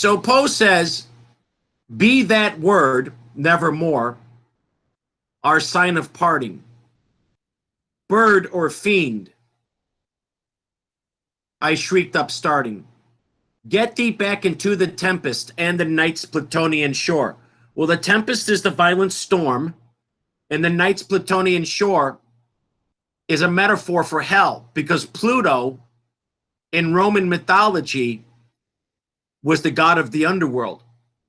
So Poe says, be that word, nevermore, our sign of parting. Bird or fiend, I shrieked upstarting. Get thee back into the tempest and the night's Plutonian shore. Well, the tempest is the violent storm, and the night's Plutonian shore is a metaphor for hell, because Pluto in Roman mythology was the god of the underworld.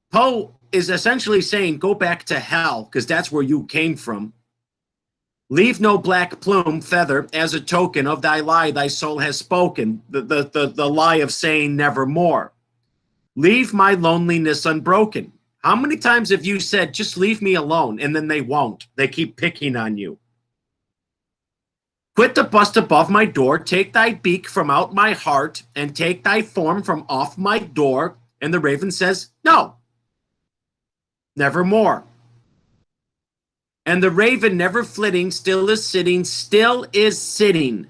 Poe is essentially saying, go back to hell, because that's where you came from. Leave no black plume, feather, as a token of thy lie thy soul has spoken, the lie of saying nevermore. Leave my loneliness unbroken. How many times have you said, just leave me alone, and then they won't? They keep picking on you. Quit the bust above my door, take thy beak from out my heart, and take thy form from off my door. And the raven says, no, nevermore. And the raven, never flitting, still is sitting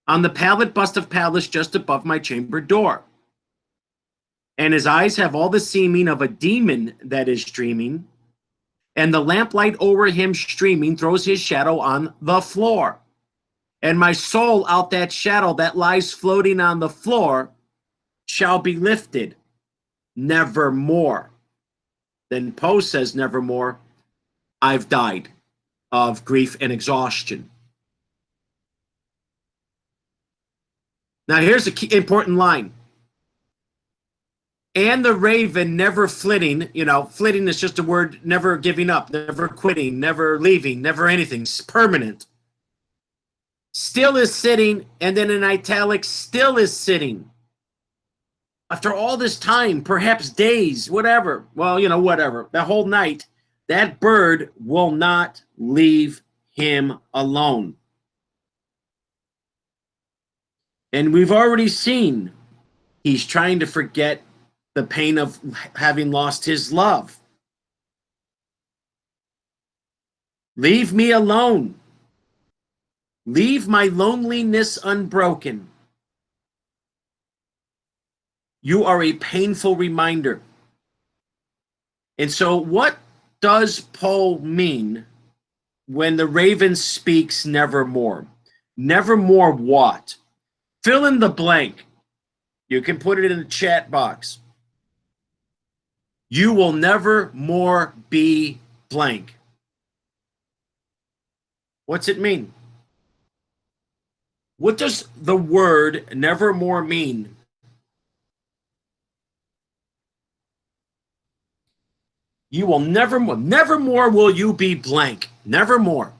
on the pallid bust of Pallas just above my chamber door. And his eyes have all the seeming of a demon that is dreaming, and the lamplight over him streaming throws his shadow on the floor. And my soul out that shadow that lies floating on the floor shall be lifted nevermore. Then Poe says, nevermore, I've died of grief and exhaustion. Now here's a key important line. And the raven never flitting, flitting is just a word, never giving up, never quitting, never leaving, never anything, it's permanent. Still is sitting, and then in italics, still is sitting. After all this time, perhaps days, whatever, whatever, the whole night, that bird will not leave him alone. And we've already seen he's trying to forget the pain of having lost his love. Leave me alone. Leave my loneliness unbroken. You are a painful reminder. And so what does Poe mean when the raven speaks nevermore? Nevermore what? Fill in the blank. You can put it in the chat box. You will never more be blank. What's it mean? What does the word nevermore mean? You will nevermore will you be blank. Nevermore.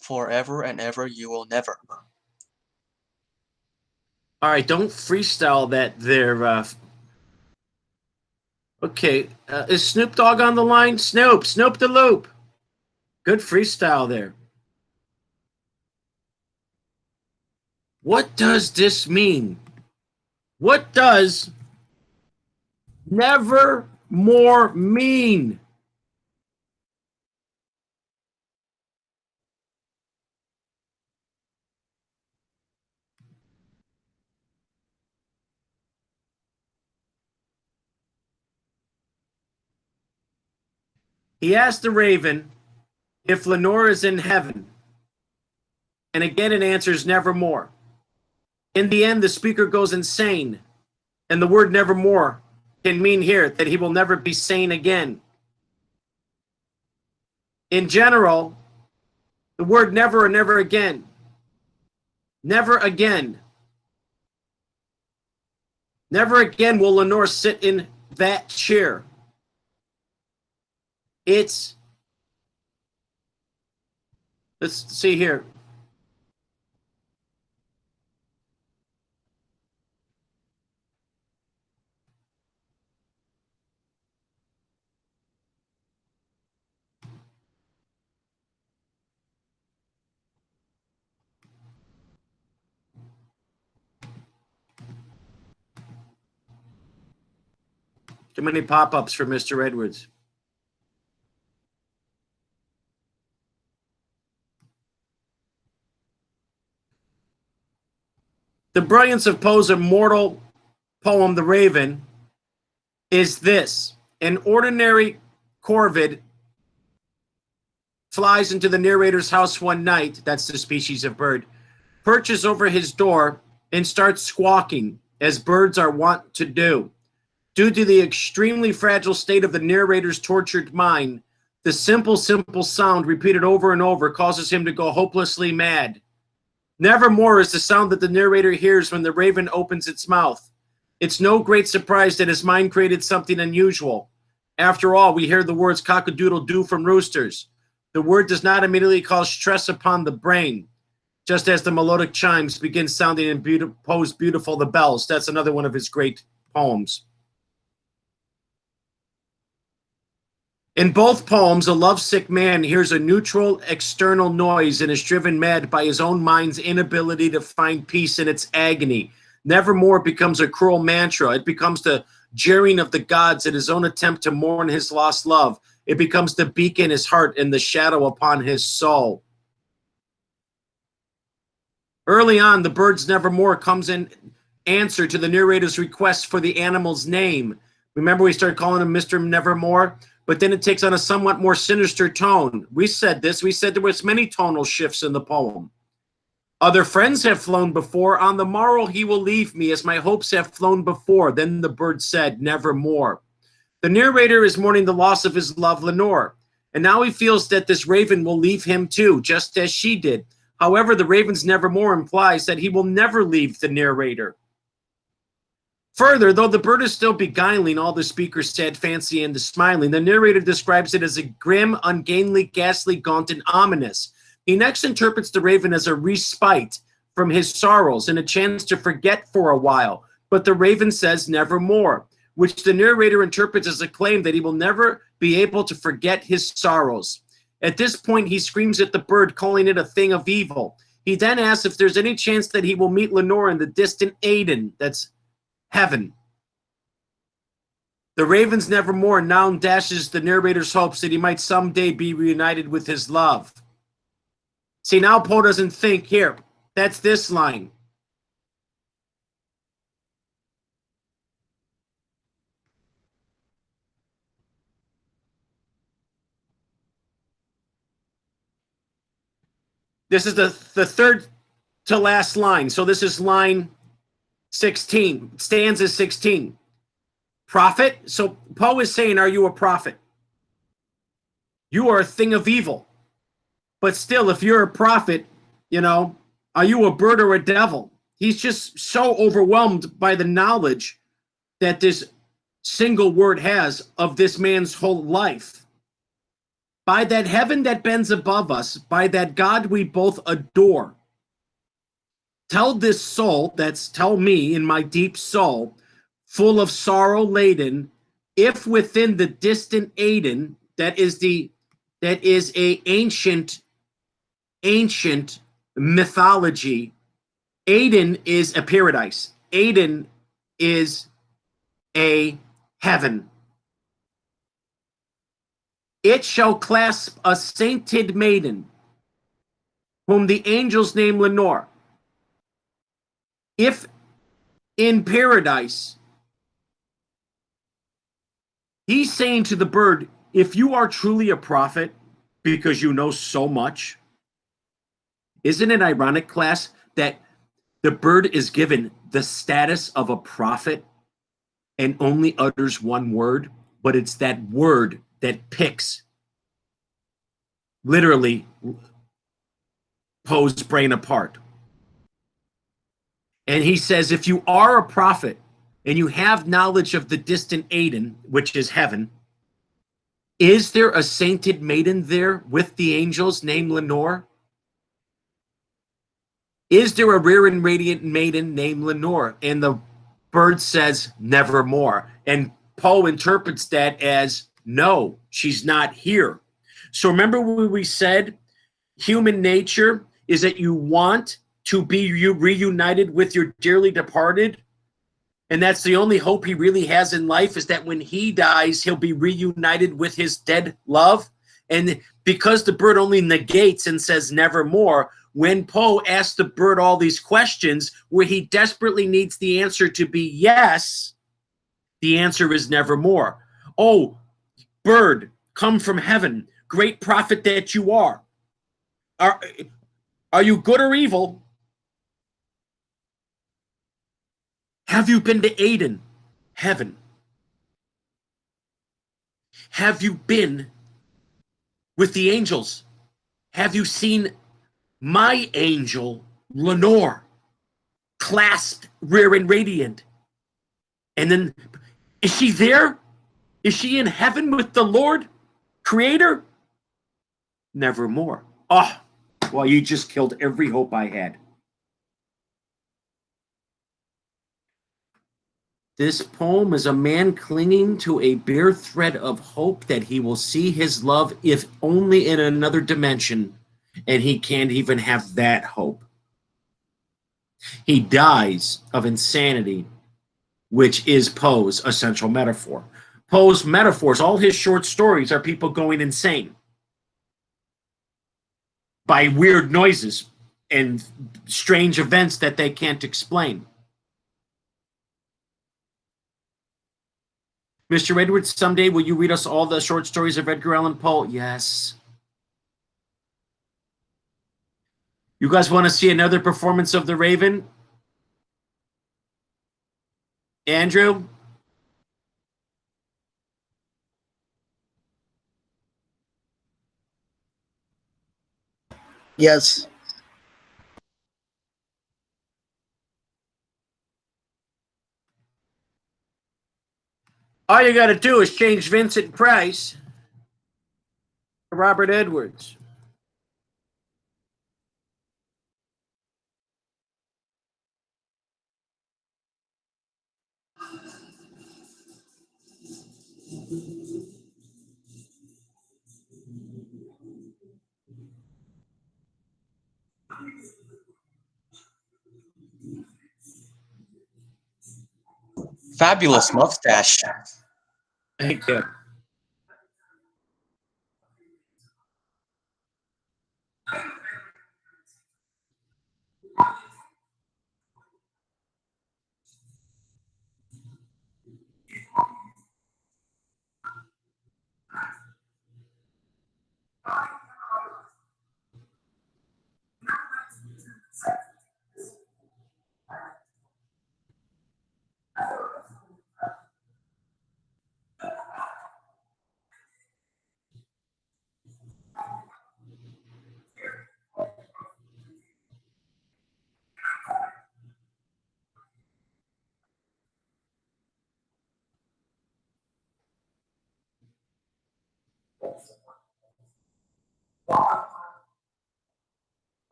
Forever and ever you will never. All right, don't freestyle that there. Okay, is Snoop Dogg on the line? Snoop the Loop. Good freestyle there. What does this mean? What does never more mean? He asked the raven if Lenore is in heaven. And again, it answers nevermore. In the end, the speaker goes insane. And the word nevermore can mean here that he will never be sane again. In general, the word never or never again. Never again. Never again will Lenore sit in that chair. Let's see here. Too many pop-ups for Mr. Edwards. The brilliance of Poe's immortal poem, The Raven, is this. An ordinary corvid flies into the narrator's house one night, that's the species of bird, perches over his door and starts squawking, as birds are wont to do. Due to the extremely fragile state of the narrator's tortured mind, the simple sound repeated over and over causes him to go hopelessly mad. Nevermore is the sound that the narrator hears when the raven opens its mouth. It's no great surprise that his mind created something unusual. After all, we hear the words cock-a-doodle-doo from roosters. The word does not immediately cause stress upon the brain, just as the melodic chimes begin sounding in Poe's Beautiful the Bells. That's another one of his great poems. In both poems, a lovesick man hears a neutral external noise and is driven mad by his own mind's inability to find peace in its agony. Nevermore becomes a cruel mantra. It becomes the jeering of the gods in his own attempt to mourn his lost love. It becomes the beacon in his heart and the shadow upon his soul. Early on, the bird's Nevermore comes in answer to the narrator's request for the animal's name. Remember, we started calling him Mr. Nevermore? But then it takes on a somewhat more sinister tone. We said this. We said there was many tonal shifts in the poem. Other friends have flown before. On the morrow he will leave me, as my hopes have flown before. Then the bird said, nevermore. The narrator is mourning the loss of his love, Lenore. And now he feels that this raven will leave him too, just as she did. However, the raven's nevermore implies that he will never leave the narrator. Further, though the bird is still beguiling all the speaker's sad fancy and the smiling, the narrator describes it as a grim, ungainly, ghastly, gaunt, and ominous. He next interprets the raven as a respite from his sorrows and a chance to forget for a while. But the raven says nevermore, which the narrator interprets as a claim that he will never be able to forget his sorrows. At this point, he screams at the bird, calling it a thing of evil. He then asks if there's any chance that he will meet Lenore in the distant Aden, that's heaven. The raven's nevermore now dashes the narrator's hopes that he might someday be reunited with his love. See, now Poe doesn't think, here, that's this line. This is the third to last line. So this is line 16, stanza 16. Prophet. So Poe is saying, are you a prophet? You are a thing of evil. But still, if you're a prophet, you know, are you a bird or a devil? He's just so overwhelmed by the knowledge that this single word has of this man's whole life. By that heaven that bends above us, by that God we both adore, tell this soul, tell me in my deep soul, full of sorrow laden, if within the distant Aden, that is a ancient mythology. Aden is a paradise. Aden is a heaven. It shall clasp a sainted maiden, whom the angels name Lenore. If in paradise, he's saying to the bird, if you are truly a prophet because you know so much, isn't it ironic, class, that the bird is given the status of a prophet and only utters one word, but it's that word that picks literally Poe's brain apart. And he says, if you are a prophet and you have knowledge of the distant Aden, which is heaven, is there a sainted maiden there with the angels named Lenore? Is there a rare and radiant maiden named Lenore? And the bird says, nevermore. And Poe interprets that as, no, she's not here. So remember when we said human nature is that you want to be reunited with your dearly departed? And that's the only hope he really has in life, is that when he dies, he'll be reunited with his dead love. And because the bird only negates and says nevermore, when Poe asks the bird all these questions where he desperately needs the answer to be yes, the answer is nevermore. Oh, bird, come from heaven, great prophet that you are. Are, are you good or evil? Have you been to Aden, heaven? Have you been with the angels? Have you seen my angel, Lenore, clasped, rare and radiant? And then, is she there? Is she in heaven with the Lord, Creator? Nevermore. Oh, well, you just killed every hope I had. This poem is a man clinging to a bare thread of hope that he will see his love, if only in another dimension, and he can't even have that hope. He dies of insanity, which is Poe's essential metaphor. Poe's metaphors, all his short stories, are people going insane by weird noises and strange events that they can't explain. Mr. Edwards, someday will you read us all the short stories of Edgar Allan Poe? Yes. You guys want to see another performance of The Raven? Andrew? Yes. All you got to do is change Vincent Price to Robert Edwards. Fabulous mustache. Thank you.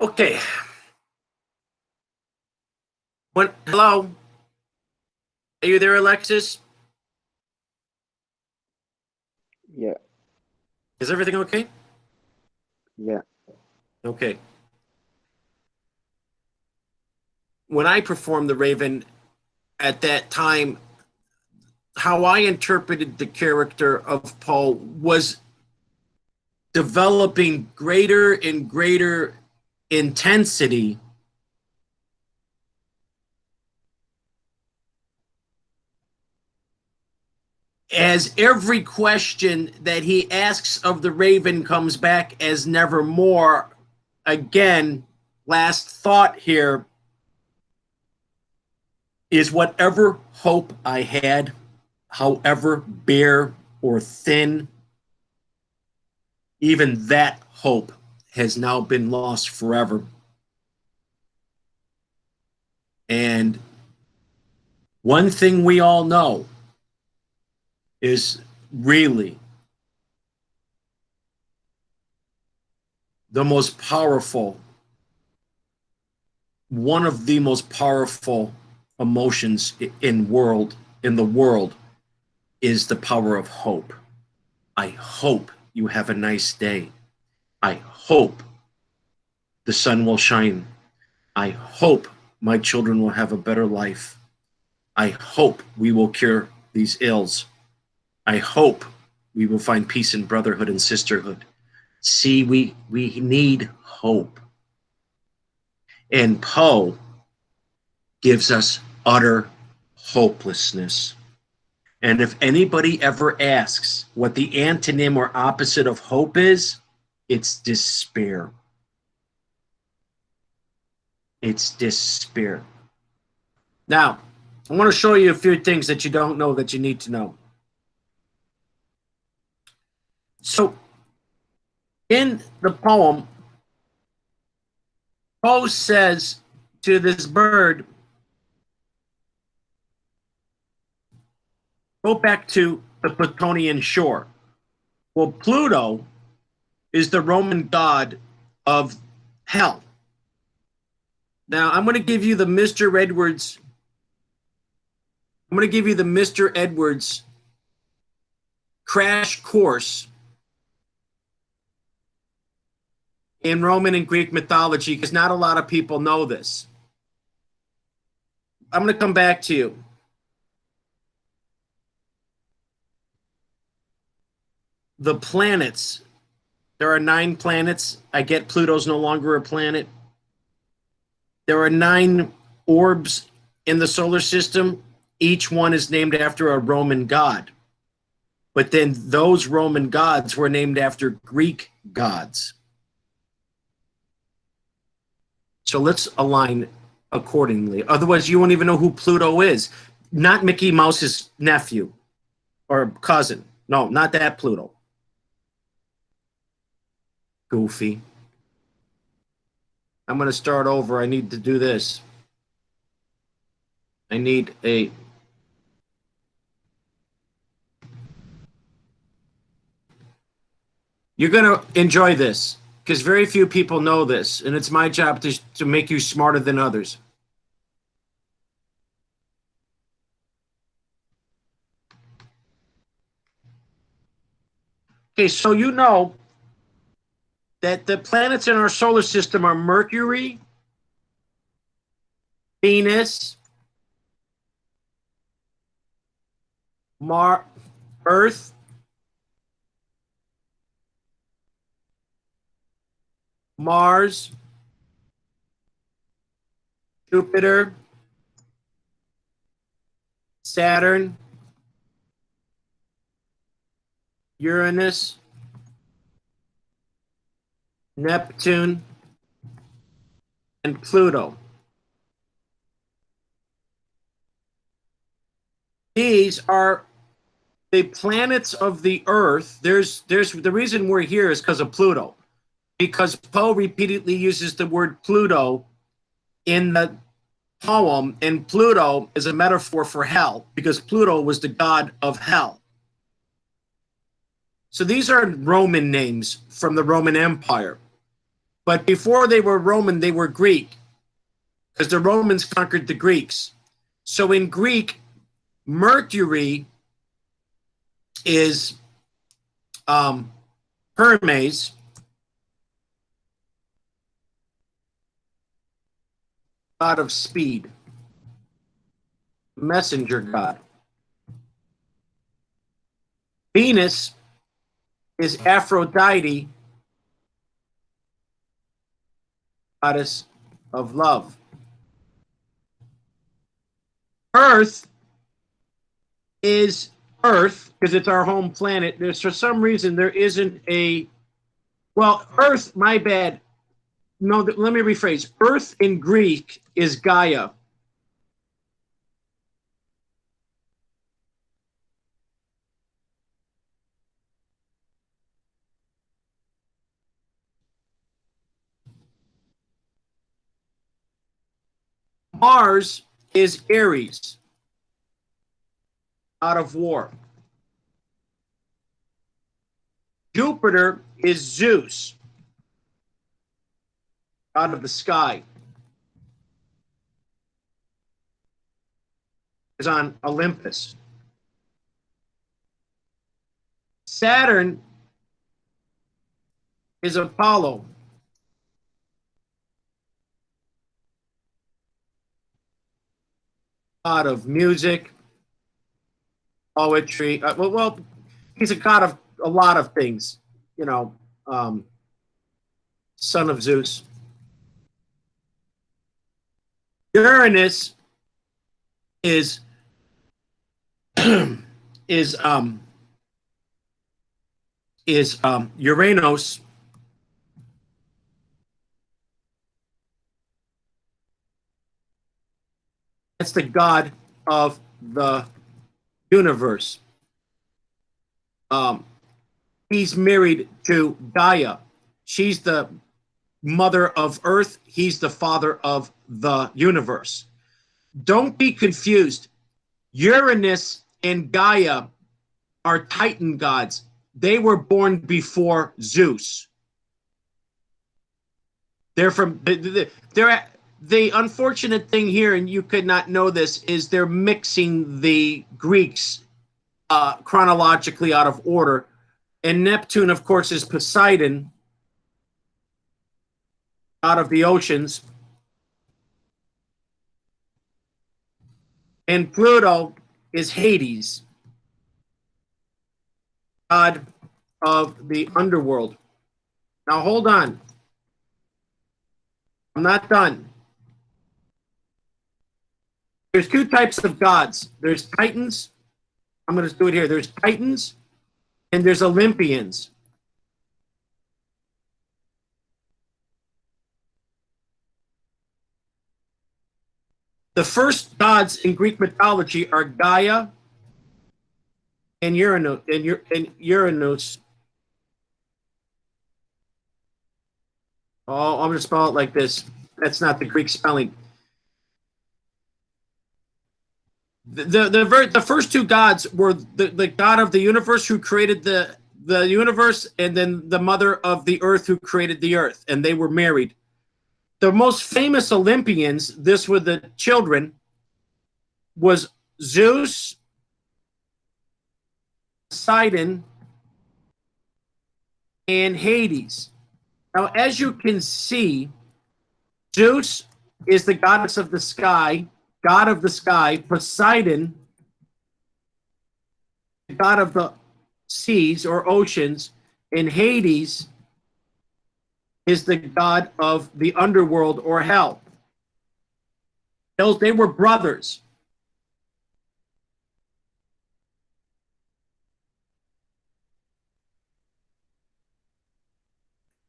Okay. Hello? Are you there, Alexis? Yeah, Is everything okay? yeah, Okay. When I performed the Raven at that time, how I interpreted the character of Poe was developing greater and greater intensity as every question that he asks of the Raven comes back as nevermore. Again, last thought here is whatever hope I had, however bare or thin, even that hope has now been lost forever. And one thing we all know is really the most powerful, one of the most powerful emotions in the world is the power of hope. I hope you have a nice day. I hope the sun will shine. I hope my children will have a better life. I hope we will cure these ills. I hope we will find peace and brotherhood and sisterhood. See, we need hope. And Poe gives us utter hopelessness. And if anybody ever asks what the antonym or opposite of hope is, it's despair. It's despair. Now, I want to show you a few things that you don't know that you need to know. So, in the poem, Poe says to this bird, go back to the Plutonian shore. Well, Pluto is the Roman god of hell. Now, I'm going to give you the Mr. Edwards. I'm going to give you the Mr. Edwards crash course in Roman and Greek mythology, because not a lot of people know this. I'm going to come back to you. The planets. There are 9 planets. I get Pluto's no longer a planet. There are 9 orbs in the solar system. Each one is named after a Roman god. But then those Roman gods were named after Greek gods. So let's align accordingly. Otherwise, you won't even know who Pluto is. Not Mickey Mouse's nephew or cousin. No, not that Pluto. Goofy. I'm going to start over. I need to do this. I need a... You're going to enjoy this because very few people know this, and it's my job to make you smarter than others. Okay, so you know that the planets in our solar system are Mercury, Venus, Earth, Mars, Jupiter, Saturn, Uranus, Neptune, and Pluto. These are the planets of the Earth. There's the reason we're here is because of Pluto, because Poe repeatedly uses the word Pluto in the poem, and Pluto is a metaphor for hell because Pluto was the god of hell. So these are Roman names from the Roman Empire. But before they were Roman, they were Greek because the Romans conquered the Greeks. So in Greek, Mercury is Hermes, god of speed, messenger god. Venus is Aphrodite, goddess of love. Earth is Earth because it's our home planet. There's for some reason there isn't a, well, Earth, my bad. No, let me rephrase. Earth in Greek is Gaia. Mars is Ares, out of war. Jupiter is Zeus, out of the sky. Is on Olympus. Saturn is Apollo, God of music, poetry. Well, he's a god of a lot of things. You know, son of Zeus. Uranus is is Uranus. That's the god of the universe. He's married to Gaia. She's the mother of Earth. He's the father of the universe. Don't be confused. Uranus and Gaia are Titan gods. They were born before Zeus. They're from they're the unfortunate thing here, and you could not know this, is they're mixing the Greeks chronologically out of order. And Neptune, of course, is Poseidon, god of the oceans. And Pluto is Hades, god of the underworld. Now, hold on. I'm not done. There's two types of gods. There's Titans. I'm going to do it here. There's Titans and there's Olympians. The first gods in Greek mythology are Gaia and Uranus. Oh, I'm going to spell it like this. That's not the Greek spelling. The first two gods were the god of the universe who created the universe, and then the mother of the earth who created the earth, and they were married. The most famous Olympians, this were the children, was Zeus, Poseidon, and Hades. Now, as you can see, Zeus is the goddess of the sky, god of the sky. Poseidon, the god of the seas or oceans, and Hades is the god of the underworld or hell. They were brothers.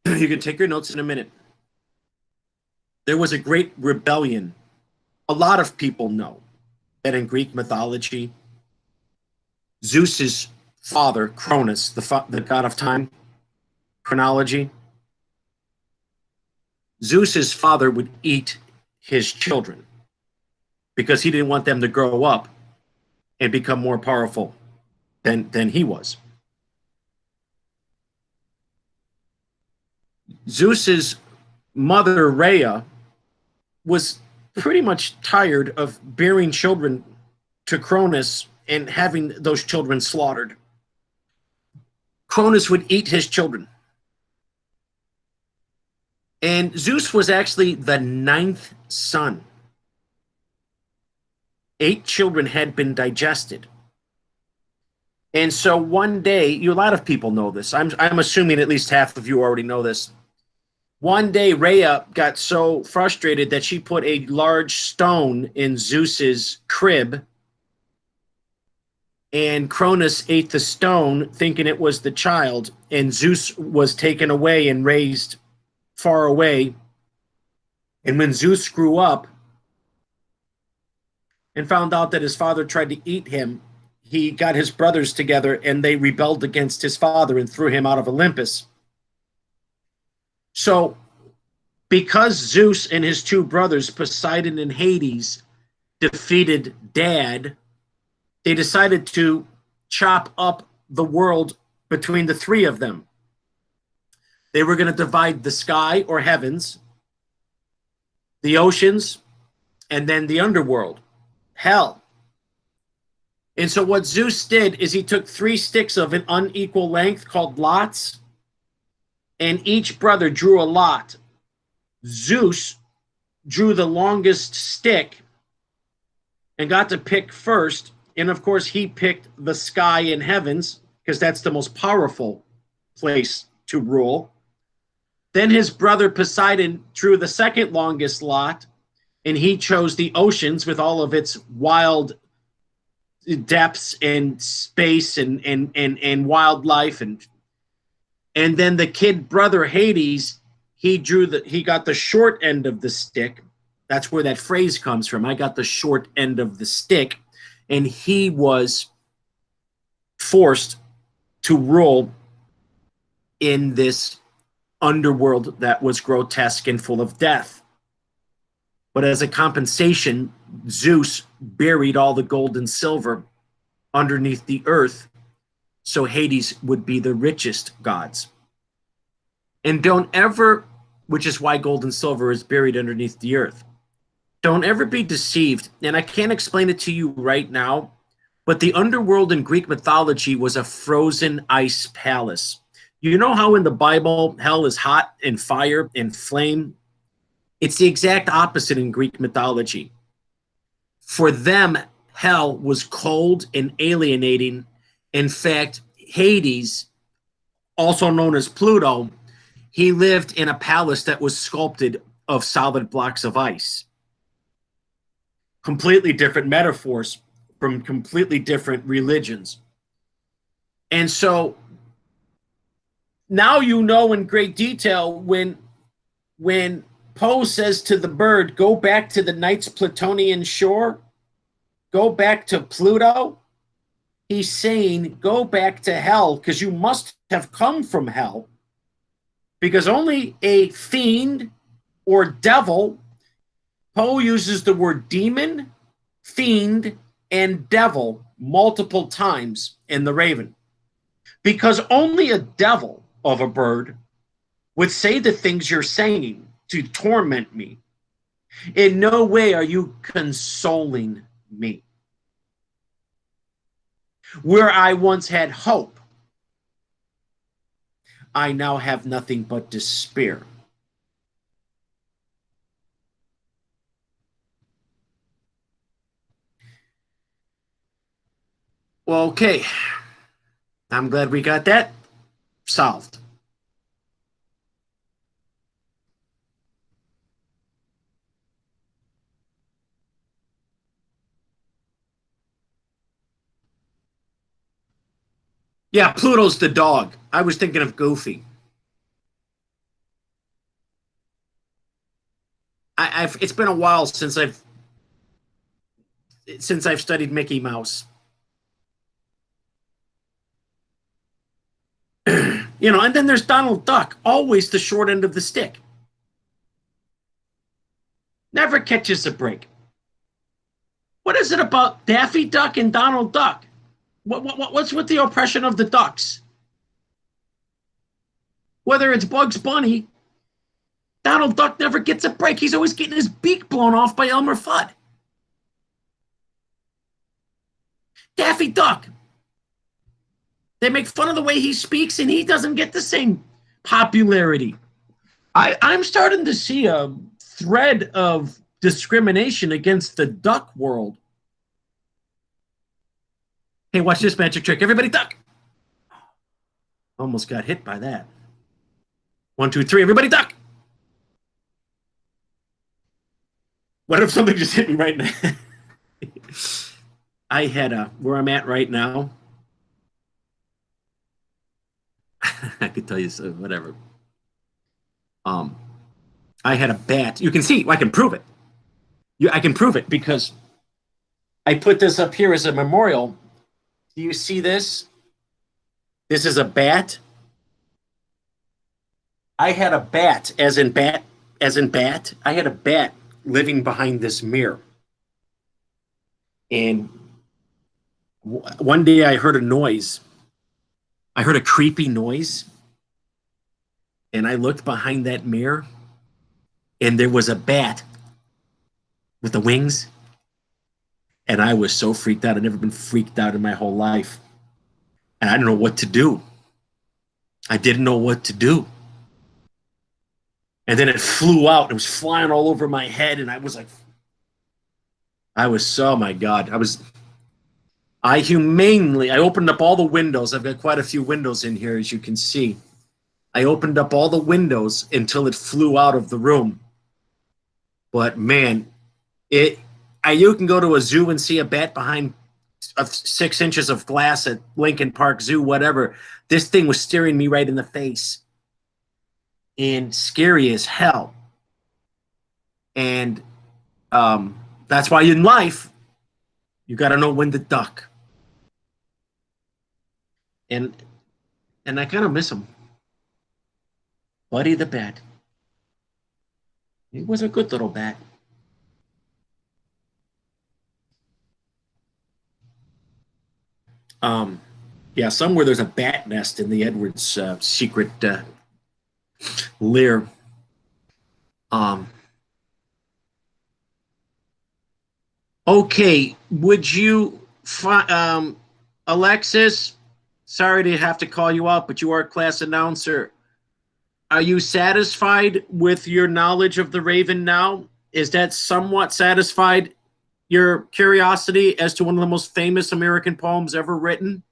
You can take your notes in a minute. There was a great rebellion. A lot of people know that in Greek mythology, Zeus's father, Cronus, the god of time, chronology, Zeus's father would eat his children because he didn't want them to grow up and become more powerful than he was. Zeus's mother, Rhea, was pretty much tired of bearing children to Cronus and having those children slaughtered. Cronus would eat his children. And Zeus was actually the 9th son. 8 children had been digested. And so one day, a lot of people know this. I'm assuming at least half of you already know this. One day, Rhea got so frustrated that she put a large stone in Zeus's crib, and Cronus ate the stone, thinking it was the child, and Zeus was taken away and raised far away. And when Zeus grew up and found out that his father tried to eat him, he got his brothers together and they rebelled against his father and threw him out of Olympus. So, because Zeus and his 2 brothers, Poseidon and Hades, defeated Dad, they decided to chop up the world between the 3 of them. They were going to divide the sky or heavens, the oceans, and then the underworld, hell. And so what Zeus did is he took 3 sticks of an unequal length called lots, and each brother drew a lot. Zeus drew the longest stick, and got to pick first. And of course, he picked the sky and heavens because that's the most powerful place to rule. Then his brother Poseidon drew the second longest lot, and he chose the oceans with all of its wild depths and space and wildlife. And then the kid brother Hades, he got the short end of the stick. That's where that phrase comes from. I got the short end of the stick. And he was forced to rule in this underworld that was grotesque and full of death. But as a compensation, Zeus buried all the gold and silver underneath the earth, so Hades would be the richest gods. And don't ever, which is why gold and silver is buried underneath the earth. Don't ever be deceived, and I can't explain it to you right now, but the underworld in Greek mythology was a frozen ice palace. You know how in the Bible, hell is hot and fire and flame? It's the exact opposite in Greek mythology. For them, hell was cold and alienating. In fact, Hades, also known as Pluto, he lived in a palace that was sculpted of solid blocks of ice. Completely different metaphors from completely different religions. And so now you know in great detail when Poe says to the bird, go back to the night's Plutonian shore, go back to Pluto, he's saying go back to hell because you must have come from hell, because only a fiend or devil, Poe uses the word demon, fiend, and devil multiple times in The Raven, because only a devil of a bird would say the things you're saying to torment me. In no way are you consoling me. Where I once had hope, I now have nothing but despair. Well, okay. I'm glad we got that solved. Yeah, Pluto's the dog. I was thinking of Goofy. It's been a while since I've studied Mickey Mouse. And then there's Donald Duck, always the short end of the stick. Never catches a break. What is it about Daffy Duck and Donald Duck? What's with the oppression of the ducks? Whether it's Bugs Bunny, Donald Duck never gets a break. He's always getting his beak blown off by Elmer Fudd. Daffy Duck, they make fun of the way he speaks, and he doesn't get the same popularity. I'm starting to see a thread of discrimination against the duck world. Hey, watch this magic trick. Everybody duck. Almost got hit by that. 1, 2, 3. Everybody duck. What if something just hit me right now? I had where I'm at right now. I could tell you so, whatever. I had a bat. You can see, I can prove it. I can prove it because I put this up here as a memorial. Do you see this? This is a bat. I had a bat, as in bat. I had a bat living behind this mirror. And one day I heard a noise. I heard a creepy noise. And I looked behind that mirror, and there was a bat with the wings. And I was so freaked out. I'd never been freaked out in my whole life. And I didn't know what to do. I didn't know what to do. And then it flew out. It was flying all over my head. And I was like, I was, oh my God. I opened up all the windows. I've got quite a few windows in here, as you can see. I opened up all the windows until it flew out of the room. But man, you can go to a zoo and see a bat behind 6 inches of glass at Lincoln Park Zoo, whatever. This thing was staring me right in the face and scary as hell. And that's why in life, you got to know when to duck. And I kind of miss him. Buddy the bat. He was a good little bat. Yeah, somewhere there's a bat nest in the Edwards secret lair. Okay, would you, Alexis? Sorry to have to call you out, but you are a class announcer. Are you satisfied with your knowledge of the Raven now? Is that somewhat satisfied your curiosity as to one of the most famous American poems ever written?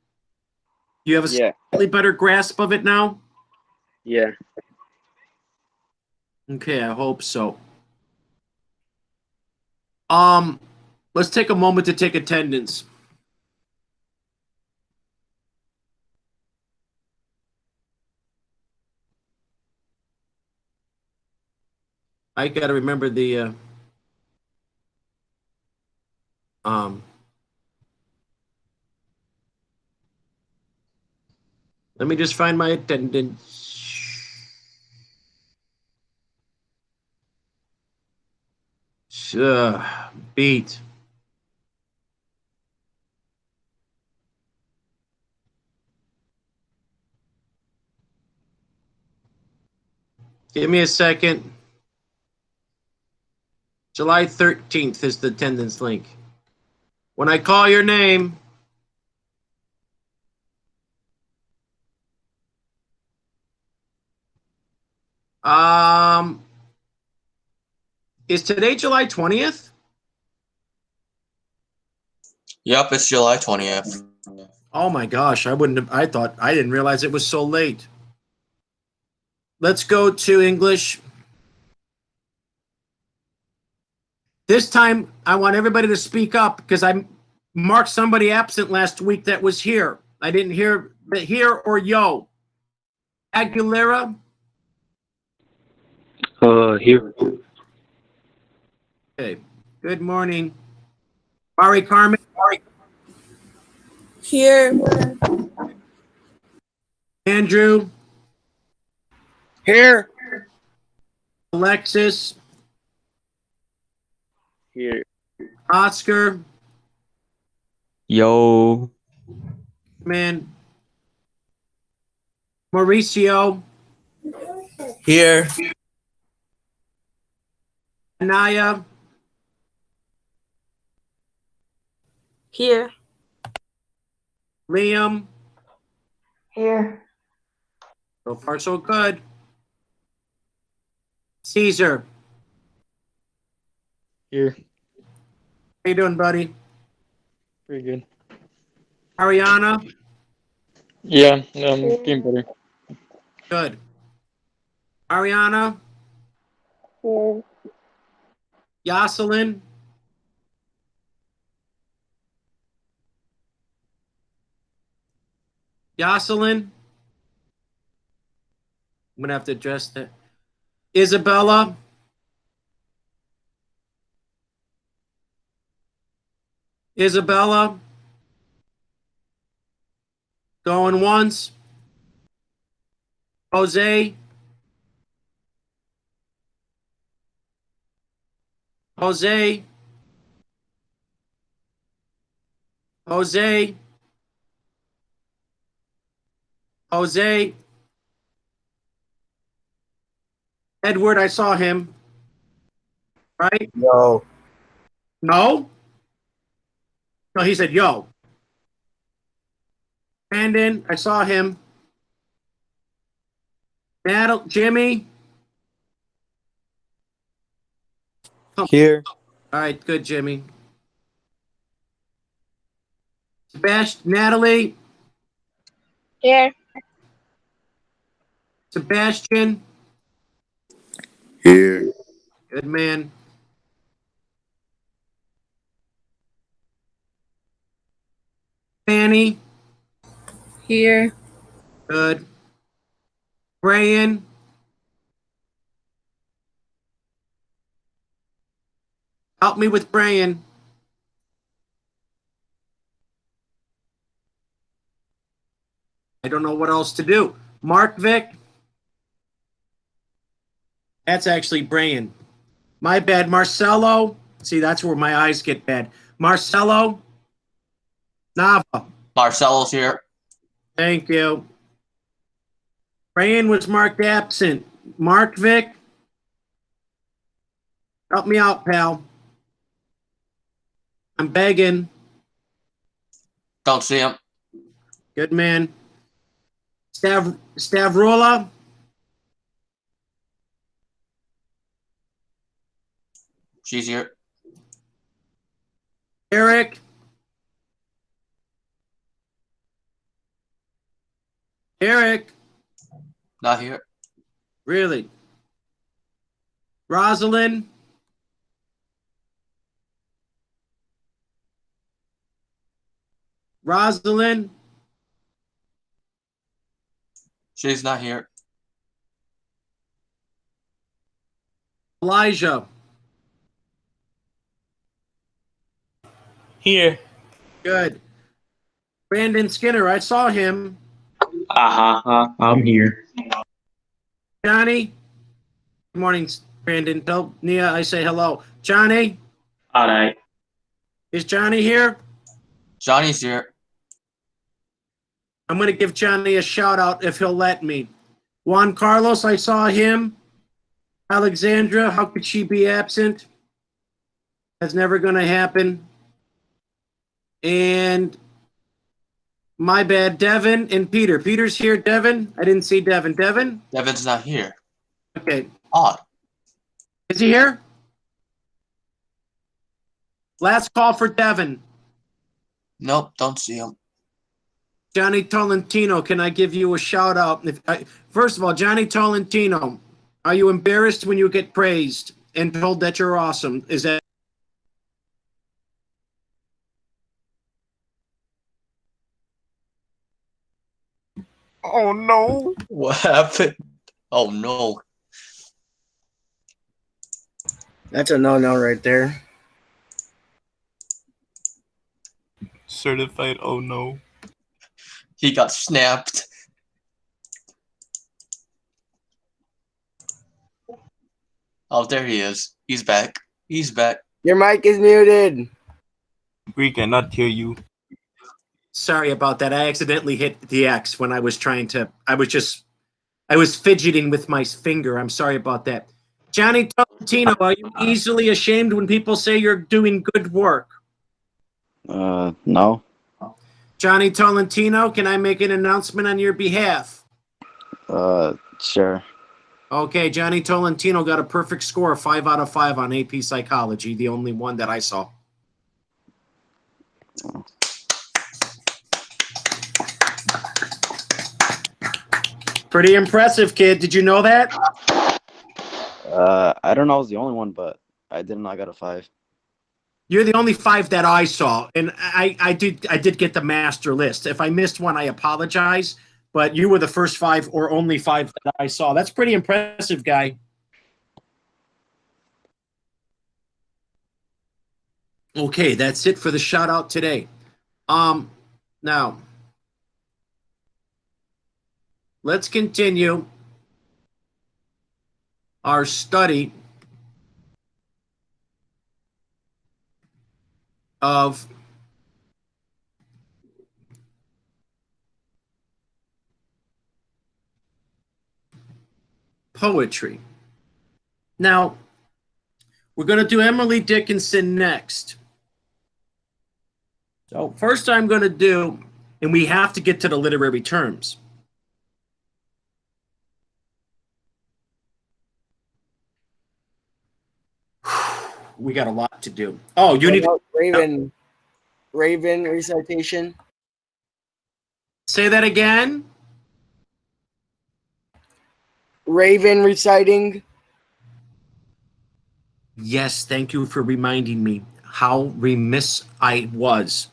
You have a slightly better grasp of it now? Yeah. Okay, I hope so. Let's take a moment to take attendance. I got to remember the let me just find my attendance. Beat. Give me a second. July 13th is the attendance link. When I call your name, is today July 20th? Yep, it's July 20th. Oh my gosh, I didn't realize it was so late. Let's go to English. This time, I want everybody to speak up because I marked somebody absent last week that was here. I didn't hear the here or yo. Aguilera? Here. Okay. Good morning. Mari Carmen? Here. Andrew? Here. Alexis? Here. Oscar? Yo. Man? Mauricio? Here. Anaya? Here. Liam? Here. So far, so good. Caesar? Here. How you doing, buddy? Pretty good. Ariana? Yeah, getting better. Good. Ariana? Here. Jocelyn? Jocelyn? I'm gonna have to address that. Isabella? Isabella? Going once? Jose? Jose? Jose? Jose? Edward, I saw him. Right? Yo. No? No, he said, yo. Brandon, I saw him. Jimmy? Here. All right, good, Jimmy. Natalie, Here. Sebastian, Here. good man. Fanny, Here. good. Brian, help me with Brian. I don't know what else to do. Mark Vic, that's actually Brian. My bad. Marcelo, see, that's where my eyes get bad. Marcelo, Nava, Marcelo's here. thank you. Brian was marked absent. Mark Vic, help me out, pal. I'm begging. Don't see him. Good man. Stavrola, She's here. Eric, Eric, Not here. really? Rosalind, Rosalind, She's not here. Elijah, Here. good. Brandon Skinner, I saw him. I'm here. Johnny, good morning, Brandon. Tell Nia I say hello. Johnny, All right. is Johnny here? Johnny's here. I'm going to give Johnny a shout out if he'll let me. Juan Carlos, I saw him. Alexandra, how could she be absent? That's never going to happen. And my bad, Devin and Peter. Peter's here. Devin, I didn't see Devin. Devin? Devin's not here. Okay. Odd. Is he here? Last call for Devin. Nope, don't see him. Johnny Tolentino, can I give you a shout out? First of all, Johnny Tolentino, are you embarrassed when you get praised and told that you're awesome? Is that Oh no. What happened? Oh no. That's a no right there. Certified oh no. He got snapped. Oh, there he is. He's back. He's back. Your mic is muted. We cannot hear you. Sorry about that. I accidentally hit the X when I was trying to. I was fidgeting with my finger. I'm sorry about that. Johnny Tolentino, are you easily ashamed when people say you're doing good work? No. Johnny Tolentino, can I make an announcement on your behalf? Sure. Okay, Johnny Tolentino got a perfect score, 5 out of 5 on AP Psychology, the only one that I saw. Pretty impressive, kid. Did you know that? I don't know I was the only one, but I didn't. I got a 5. You're the only 5 that I saw, and I did get the master list. If I missed one, I apologize, but you were the first 5 or only 5 that I saw. That's pretty impressive, guy. Okay, that's it for the shout out today. Now let's continue our study of poetry. Now, we're going to do Emily Dickinson next. So first I'm going to do, and we have to get to the literary terms. We got a lot to do. Oh, you need Raven. Raven recitation. Say that again. Raven reciting. Yes, thank you for reminding me how remiss I was.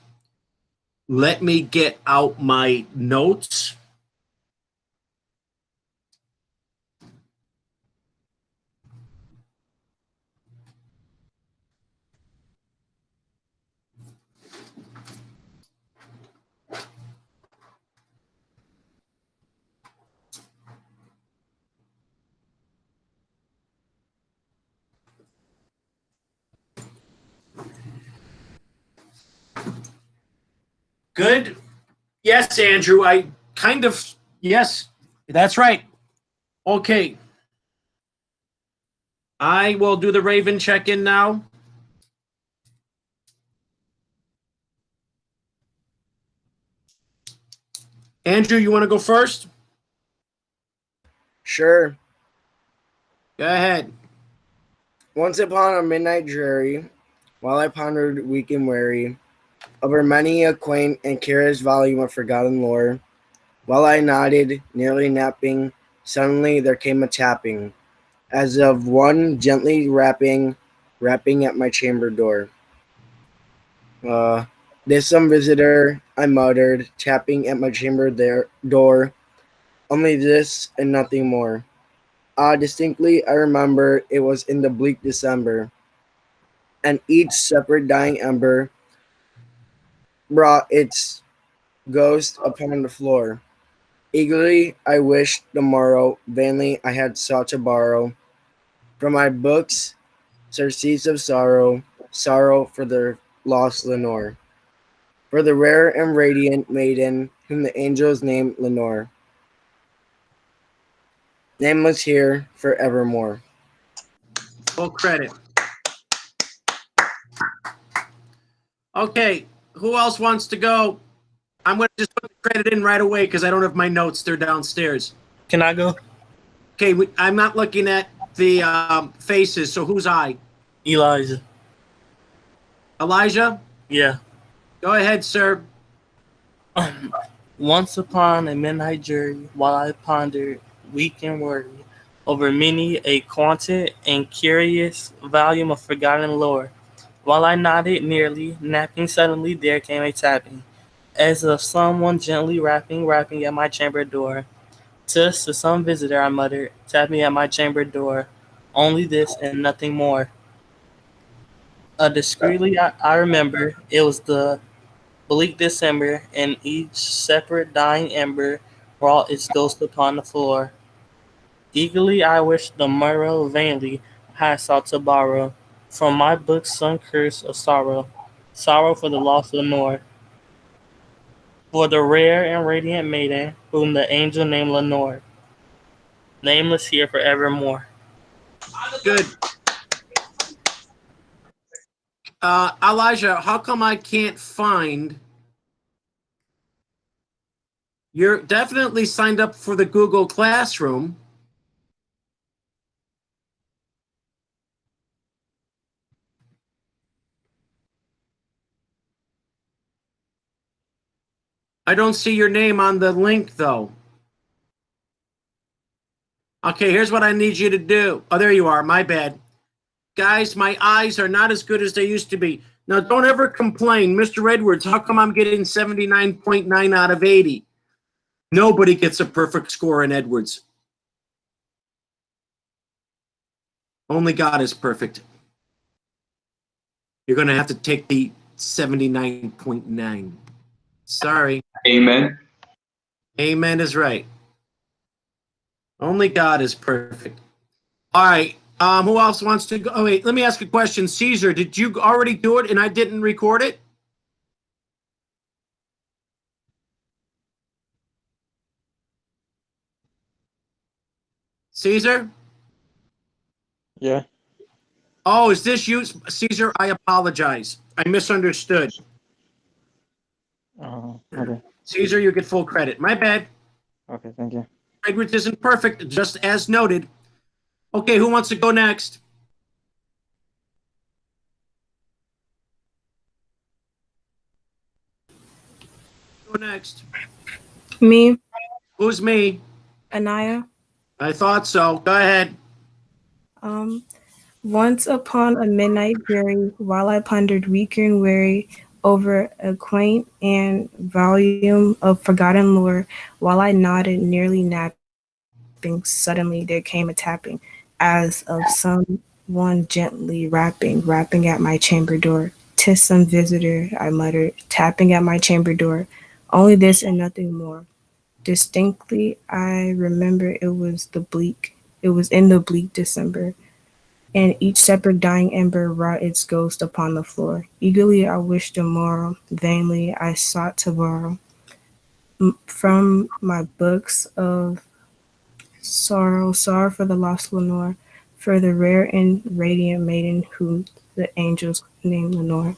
Let me get out my notes. Good. Yes, Andrew, yes, that's right. Okay. I will do the Raven check-in now. Andrew, you want to go first? Sure. Go ahead. Once upon a midnight dreary, while I pondered weak and weary over many a quaint and curious volume of forgotten lore, while I nodded, nearly napping, suddenly there came a tapping, as of one gently rapping at my chamber door. There's some visitor, I muttered, tapping at my door. Only this and nothing more. Distinctly, I remember it was in the bleak December, and each separate dying ember brought its ghost upon the floor. Eagerly, I wished the morrow, vainly I had sought to borrow from my books surcease of sorrow, sorrow for the lost Lenore, for the rare and radiant maiden whom the angels named Lenore, nameless here forevermore. Full credit. Okay, who else wants to go? I'm going to just put the credit in right away because I don't have my notes. They're downstairs. Can I go? Okay, I'm not looking at the faces, so who's I? Elijah. Elijah? Yeah. Go ahead, sir. Once upon a midnight journey, while I pondered, weak and worried, over many a quainted and curious volume of forgotten lore, while I nodded nearly, napping suddenly, there came a tapping, as of someone gently rapping at my chamber door. "'Tis to some visitor," I muttered, tapping at my chamber door. "Only this and nothing more." Discreetly, I remember it was the bleak December, and each separate dying ember brought its ghost upon the floor. Eagerly I wished the morrow, vainly I had sought to borrow from my book some curse of sorrow, sorrow for the lost Lenore, for the rare and radiant maiden whom the angel named Lenore, nameless here forevermore. Good. Elijah, how come I can't find? You're definitely signed up for the Google Classroom. I don't see your name on the link, though. Okay, here's what I need you to do. Oh, there you are. My bad. Guys, my eyes are not as good as they used to be. Now, don't ever complain. Mr. Edwards, how come I'm getting 79.9 out of 80? Nobody gets a perfect score in Edwards. Only God is perfect. You're going to have to take the 79.9. Sorry. Amen. Amen is right. Only God is perfect. All right. Who else wants to go? Oh, wait, let me ask a question. Caesar, did you already do it and I didn't record it? Caesar? Yeah. Oh, is this you? Caesar, I apologize. I misunderstood. Okay. Caesar, you get full credit. My bad. Okay, thank you. Edwards isn't perfect, just as noted. Okay, who wants to go next? Who next? Me, Who's me? Anaya. I thought so. Go ahead. Um, Once upon a midnight dreary, while I pondered weak and weary over a quaint and volume of forgotten lore, while I nodded, nearly napping, suddenly there came a tapping, as of someone gently rapping at my chamber door. "'Tis some visitor," I muttered, tapping at my chamber door. Only this and nothing more. Distinctly, I remember it was in the bleak December, and each separate dying ember wrought its ghost upon the floor. Eagerly I wished the morrow, vainly I sought to borrow from my books of sorrow for the lost Lenore, for the rare and radiant maiden whom the angels named Lenore,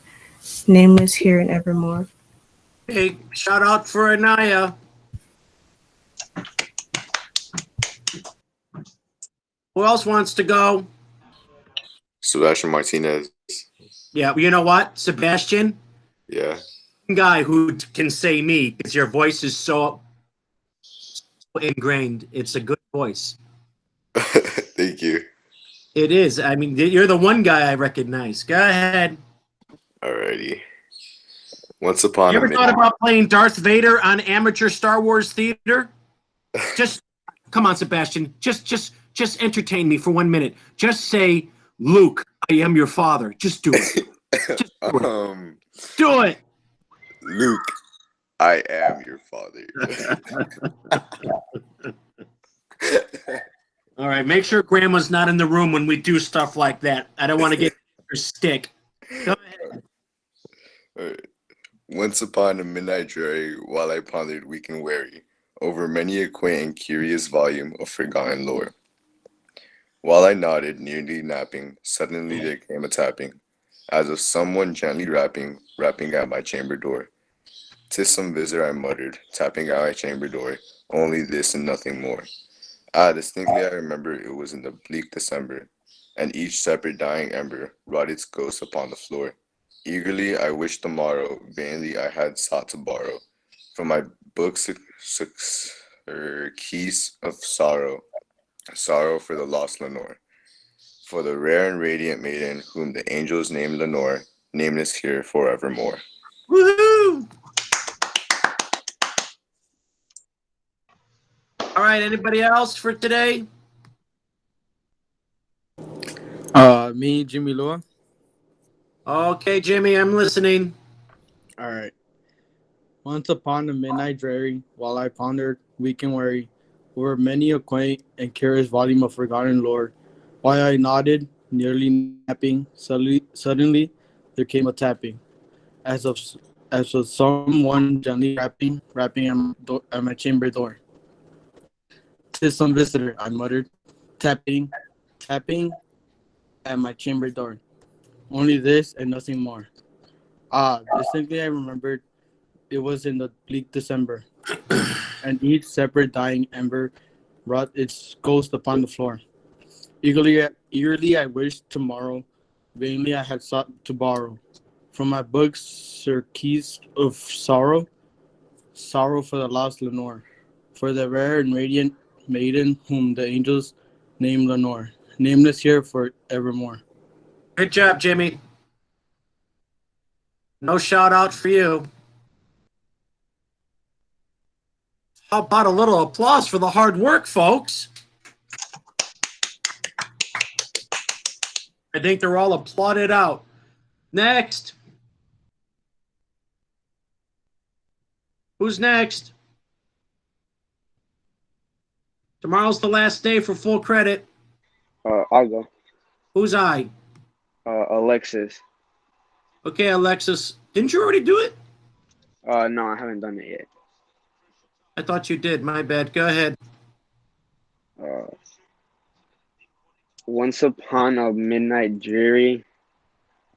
nameless here and evermore. Hey, shout out for Anaya. Who else wants to go? Sebastian Martinez. Yeah, you know what, Sebastian? Yeah. Guy who can say me because your voice is so ingrained. It's a good voice. Thank you. It is. I mean, you're the one guy I recognize. Go ahead. Alrighty. Once upon You a ever thought midnight. about playing Darth Vader on amateur Star Wars theater? Just come on, Sebastian. Just entertain me for 1 minute. Just say, Luke, I am your father. Just do it. Just do it. Do it. Luke, I am your father. All right, make sure Grandma's not in the room when we do stuff like that. I don't want to get her stick. Go ahead. All right. Once upon a midnight dreary, while I pondered weak and weary over many a quaint and curious volume of forgotten lore. While I nodded, nearly napping, suddenly there came a tapping, as of someone gently rapping at my chamber door. "'Tis some visitor," I muttered, tapping at my chamber door. Only this and nothing more. Distinctly I remember it was in the bleak December, and each separate dying ember wrought its ghost upon the floor. Eagerly I wished the morrow, vainly I had sought to borrow from my books keys of sorrow for the lost Lenore, for the rare and radiant maiden whom the angels named Lenore, nameless here forevermore. Woohoo! All right, anybody else for today? Me, Jimmy Lua. Okay, Jimmy, I'm listening. All right. Once upon a midnight dreary, while I pondered, weak and weary, over many a quaint and curious volume of forgotten lore, while I nodded, nearly napping, suddenly there came a tapping, as of as of someone gently rapping at my chamber door. "'Tis some visitor," I muttered, tapping at my chamber door. Only this and nothing more. Distinctly I remembered it was in the bleak December, and each separate dying ember wrought its ghost upon the floor. Eagerly I wished tomorrow, vainly I had sought to borrow from my books keys of sorrow for the lost Lenore, for the rare and radiant maiden whom the angels named Lenore, nameless here for evermore. Good job, Jimmy. No shout out for you. How about a little applause for the hard work, folks? I think they're all applauded out. Next. Who's next? Tomorrow's the last day for full credit. I'll go. Who's I? Alexis. Okay, Alexis. Didn't you already do it? No, I haven't done it yet. I thought you did. My bad. Go ahead. Once upon a midnight dreary,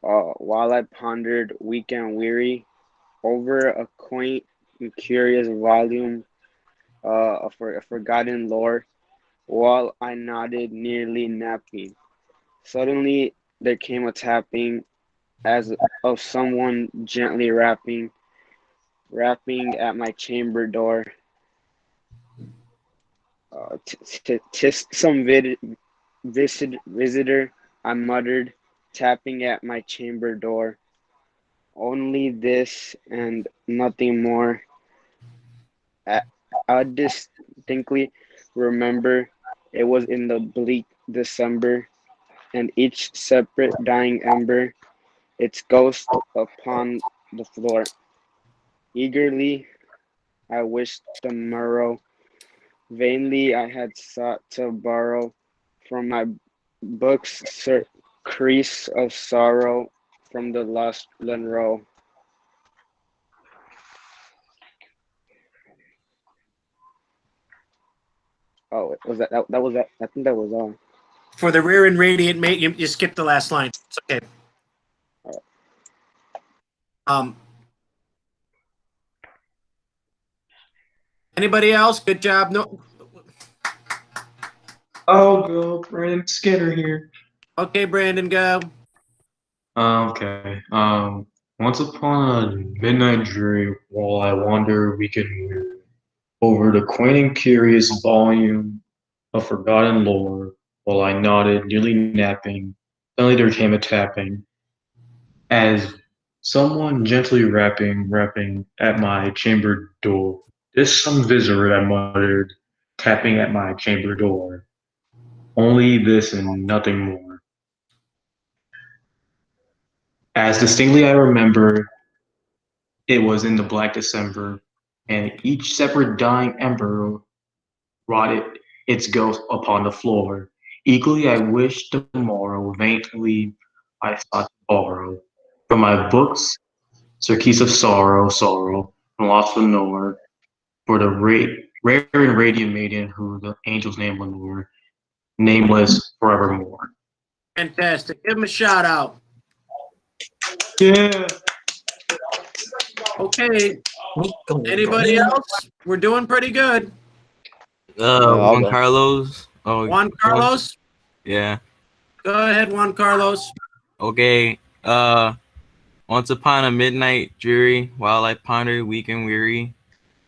while I pondered weak and weary over a quaint and curious volume of forgotten lore, while I nodded, nearly napping. Suddenly there came a tapping, as of someone gently rapping rapping at my chamber door. Tisk some visitor, I muttered, tapping at my chamber door. Only this and nothing more. I, I distinctly remember it was in the bleak December, and each separate dying ember, its ghost upon the floor. Eagerly, I wished the morrow. Vainly, I had sought to borrow from my books crease of sorrow from the lost Lenrow. Oh, was that was that? I think that was all. For the rare and radiant mate, you skipped the last line. It's okay. Um, anybody else? Good job. No. I'll go. Brandon Skinner here. Okay, Brandon, go. Okay. Once upon a midnight dreary, while I wander weak and weary over the quaint and curious volume of forgotten lore, while I nodded, nearly napping, suddenly there came a tapping, as someone gently rapping at my chamber door. This some visitor, I muttered, tapping at my chamber door. Only this and nothing more. As distinctly I remember, it was in the black December, and each separate dying ember rotted its ghost upon the floor. Eagerly I wished the morrow, vainly I sought to borrow from my books surcease of sorrow, and lost Lenore, for the rare and radiant maiden who the angels named Lenore, nameless forevermore. Fantastic. Give him a shout out. Yeah. Okay. Anybody else? We're doing pretty good. I'll Juan go. Carlos. Oh, Juan Carlos? yeah. Go ahead, Juan Carlos. Okay. Once upon a midnight dreary, while I pondered weak and weary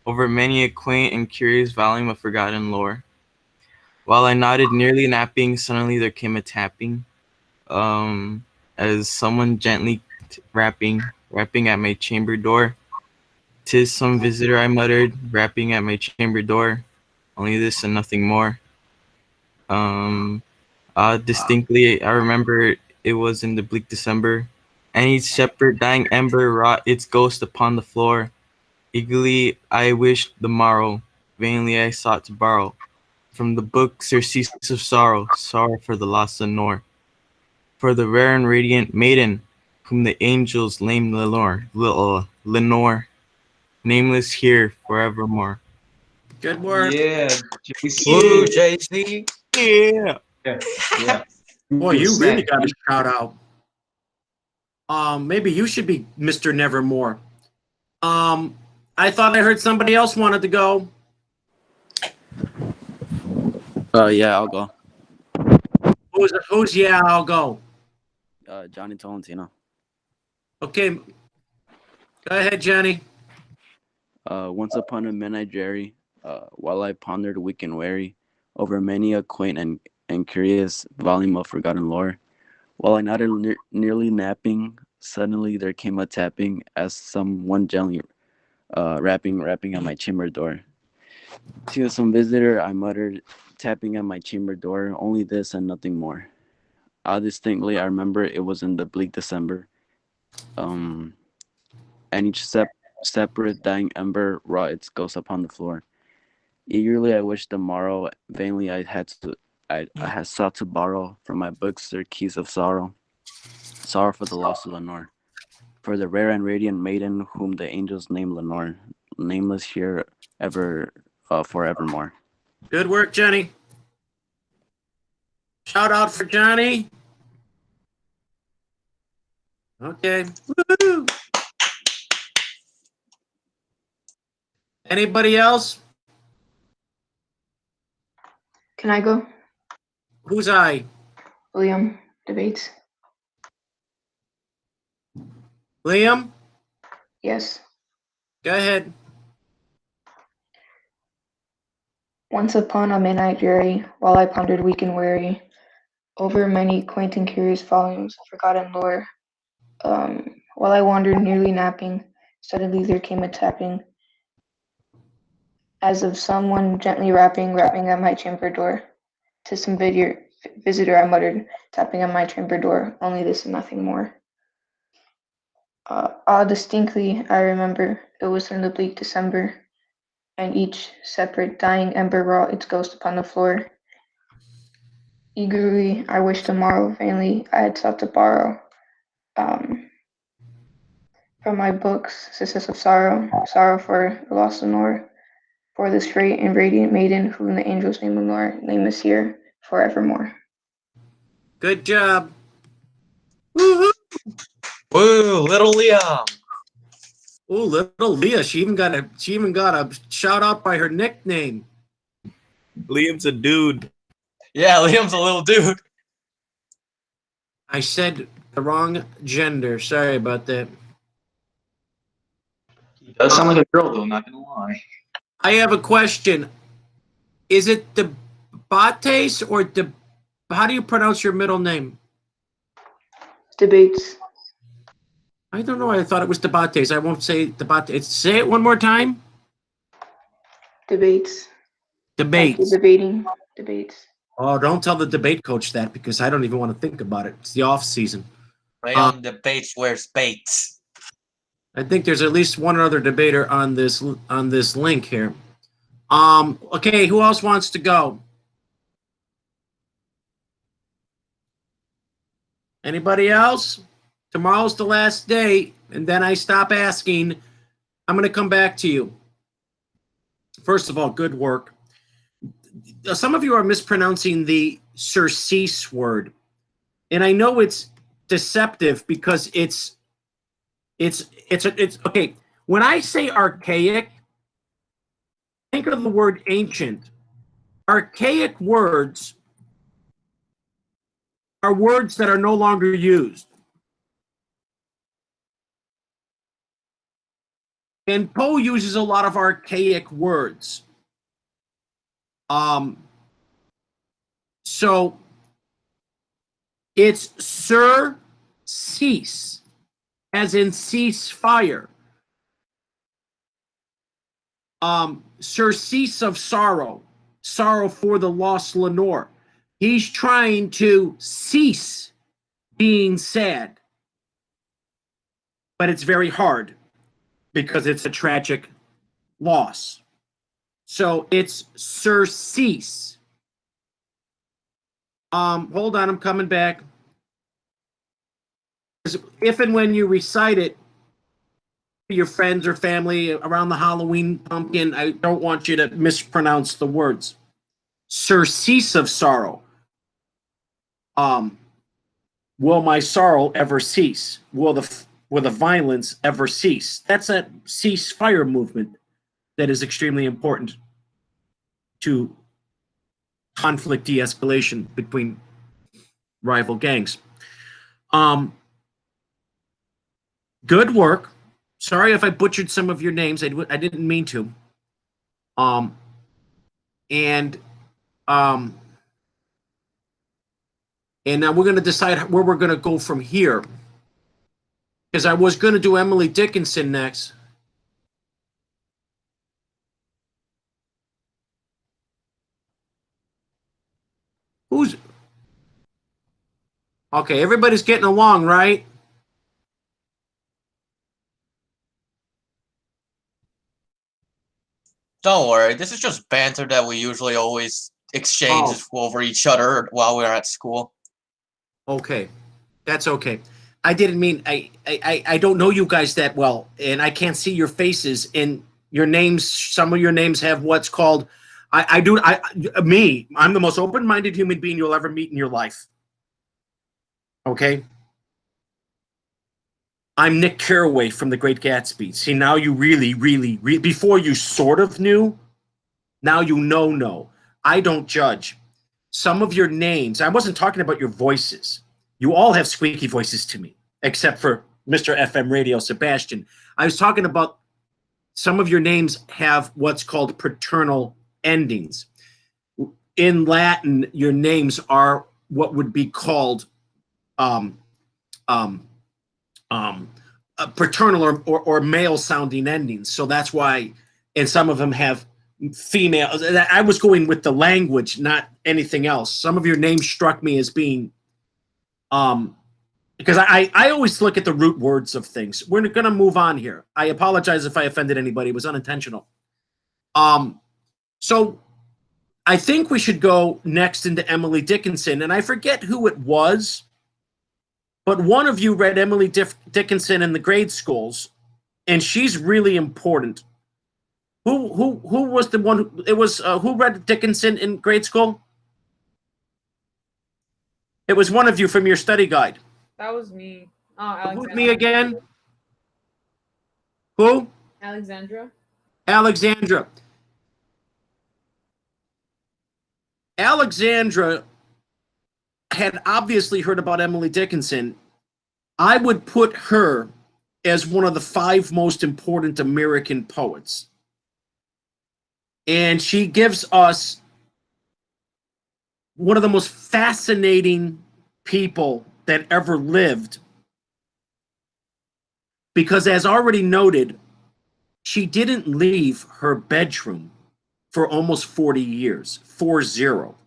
over many a quaint and curious volume of forgotten lore. While I nodded, nearly napping, suddenly there came a tapping, as someone gently rapping at my chamber door. "'Tis some visitor," I muttered, rapping at my chamber door. Only this and nothing more. Um, Distinctly, I remember it was in the bleak December, and each separate dying ember wrought its ghost upon the floor. Eagerly I wished the morrow, vainly I sought to borrow from the book surcease of sorrow for the lost Lenore, for the rare and radiant maiden whom the angels named Lenore, nameless here forevermore. Good work. Yeah, JC. Woo, JC. Yeah. Yeah. Boy, you really got a shout out. Maybe you should be Mr. Nevermore. I thought I heard somebody else wanted to go. Yeah, I'll go. Who's yeah, I'll go. Johnny Tolentino. Okay. Go ahead, Johnny. Once upon a midnight dreary, while I pondered weak and weary over many a quaint and curious volume of forgotten lore, while I nodded nearly napping, suddenly there came a tapping as someone gently rapping at my chamber door. To some visitor, I muttered, tapping at my chamber door, only this and nothing more. Distinctly, I remember it was in the bleak December, and each separate dying ember wrought its ghost upon the floor. Eagerly I wished the morrow, vainly I had sought to borrow from my books their keys of sorrow for the lost Lenore, for the rare and radiant maiden whom the angels named Lenore, nameless here forevermore. Good work, Johnny. Shout out for Johnny. Okay. Woo! Anybody else? Can I go? Who's I? William debates. Liam? Yes. Go ahead. Once upon a midnight dreary, while I pondered weak and weary over many quaint and curious volumes of forgotten lore, while I wandered nearly napping, suddenly there came a tapping, as of someone gently rapping at my chamber door. "'Tis some visitor," I muttered, tapping at my chamber door, only this and nothing more. Distinctly I remember, it was in the bleak December, and each separate dying ember wrought its ghost upon the floor. Eagerly I wished tomorrow, vainly I had sought to borrow um, from my books success of sorrow, sorrow for the lost Lenore, for this great and radiant maiden whom the angels name Lenore, name is here forevermore. Good job. Woo-hoo. Woo, little Liam. Ooh, little Leah. She even got a shout out by her nickname. Liam's a dude. Yeah, Liam's a little dude. I said the wrong gender. Sorry about that. He does sound like a girl, though, not gonna lie. I have a question. Is it Debates or how do you pronounce your middle name? Debates. I don't know. I thought it was Debates. I won't say Debates. Say it one more time. Debates. Debates. Like debating. Debates. Oh, don't tell the debate coach that because I don't even want to think about it. It's the off season. Rayon debates where's baits. I think there's at least one other debater on this link here. Okay, who else wants to go? Anybody else? Tomorrow's the last day, and then I stop asking. I'm going to come back to you. First of all, good work. Some of you are mispronouncing the surcease word, and I know it's deceptive because it's okay. When I say archaic, think of the word ancient. Archaic words are words that are no longer used. And Poe uses a lot of archaic words. So it's surcease, as in cease fire. Surcease of sorrow, sorrow for the lost Lenore. He's trying to cease being sad, but it's very hard because it's a tragic loss. So it's surcease. Hold on, I'm coming back. If and when you recite it to your friends or family around the Halloween pumpkin, I don't want you to mispronounce the words. Surcease of sorrow. Will my sorrow ever cease? Will the violence ever cease? That's a ceasefire movement that is extremely important to conflict de-escalation between rival gangs. Good work. Sorry if I butchered some of your names. I didn't mean to. And now we're going to decide where we're going to go from here. Because I was going to do Emily Dickinson next. Who's... Okay, everybody's getting along, right? Don't worry, this is just banter that we usually always exchange over each other while we're at school. Okay, that's okay. I didn't mean I don't know you guys that well, and I can't see your faces. And your names, some of your names have what's called I'm the most open-minded human being you'll ever meet in your life. Okay. I'm Nick Carraway from The Great Gatsby. See, now you really, before you sort of knew, now you know. I don't judge. Some of your names, I wasn't talking about your voices. You all have squeaky voices to me, except for Mr. FM Radio, Sebastian. I was talking about some of your names have what's called paternal endings. In Latin, your names are what would be called um, um, paternal or male sounding endings. So that's why, and some of them have female. I was going with the language, not anything else. Some of your names struck me as being, because I always look at the root words of things. We're going to move on here. I apologize if I offended anybody. It was unintentional. So I think we should go next into Emily Dickinson, and I forget who it was, but one of you read Emily Dickinson in the grade schools, and she's really important. Who was the one? It was who read Dickinson in grade school? It was one of you from your study guide. That was me. Oh, Who's Alexandra. me again? Who? Alexandra. Alexandra. Alexandra had obviously heard about Emily Dickinson. I would put her as one of the 5 most important American poets. And she gives us one of the most fascinating people that ever lived. Because as already noted, she didn't leave her bedroom for almost 40 years.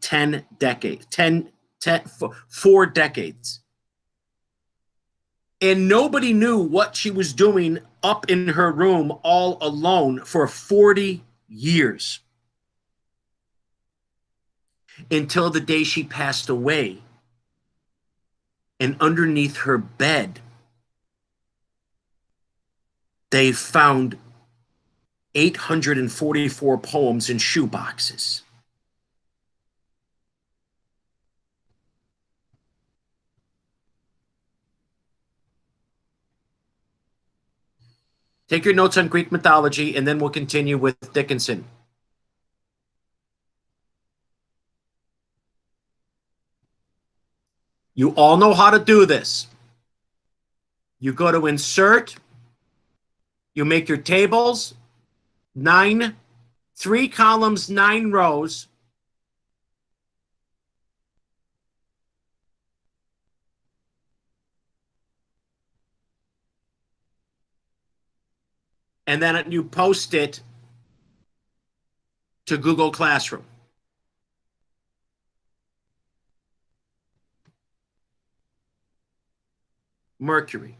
10 decades. 4 decades. And nobody knew what she was doing up in her room all alone for 40 years. Until the day she passed away. And underneath her bed, they found 844 poems in shoeboxes. Take your notes on Greek mythology, and then we'll continue with Dickinson. You all know how to do this. You go to insert, you make your tables, 3 columns, 9 rows. And then you post it to Google Classroom. Mercury.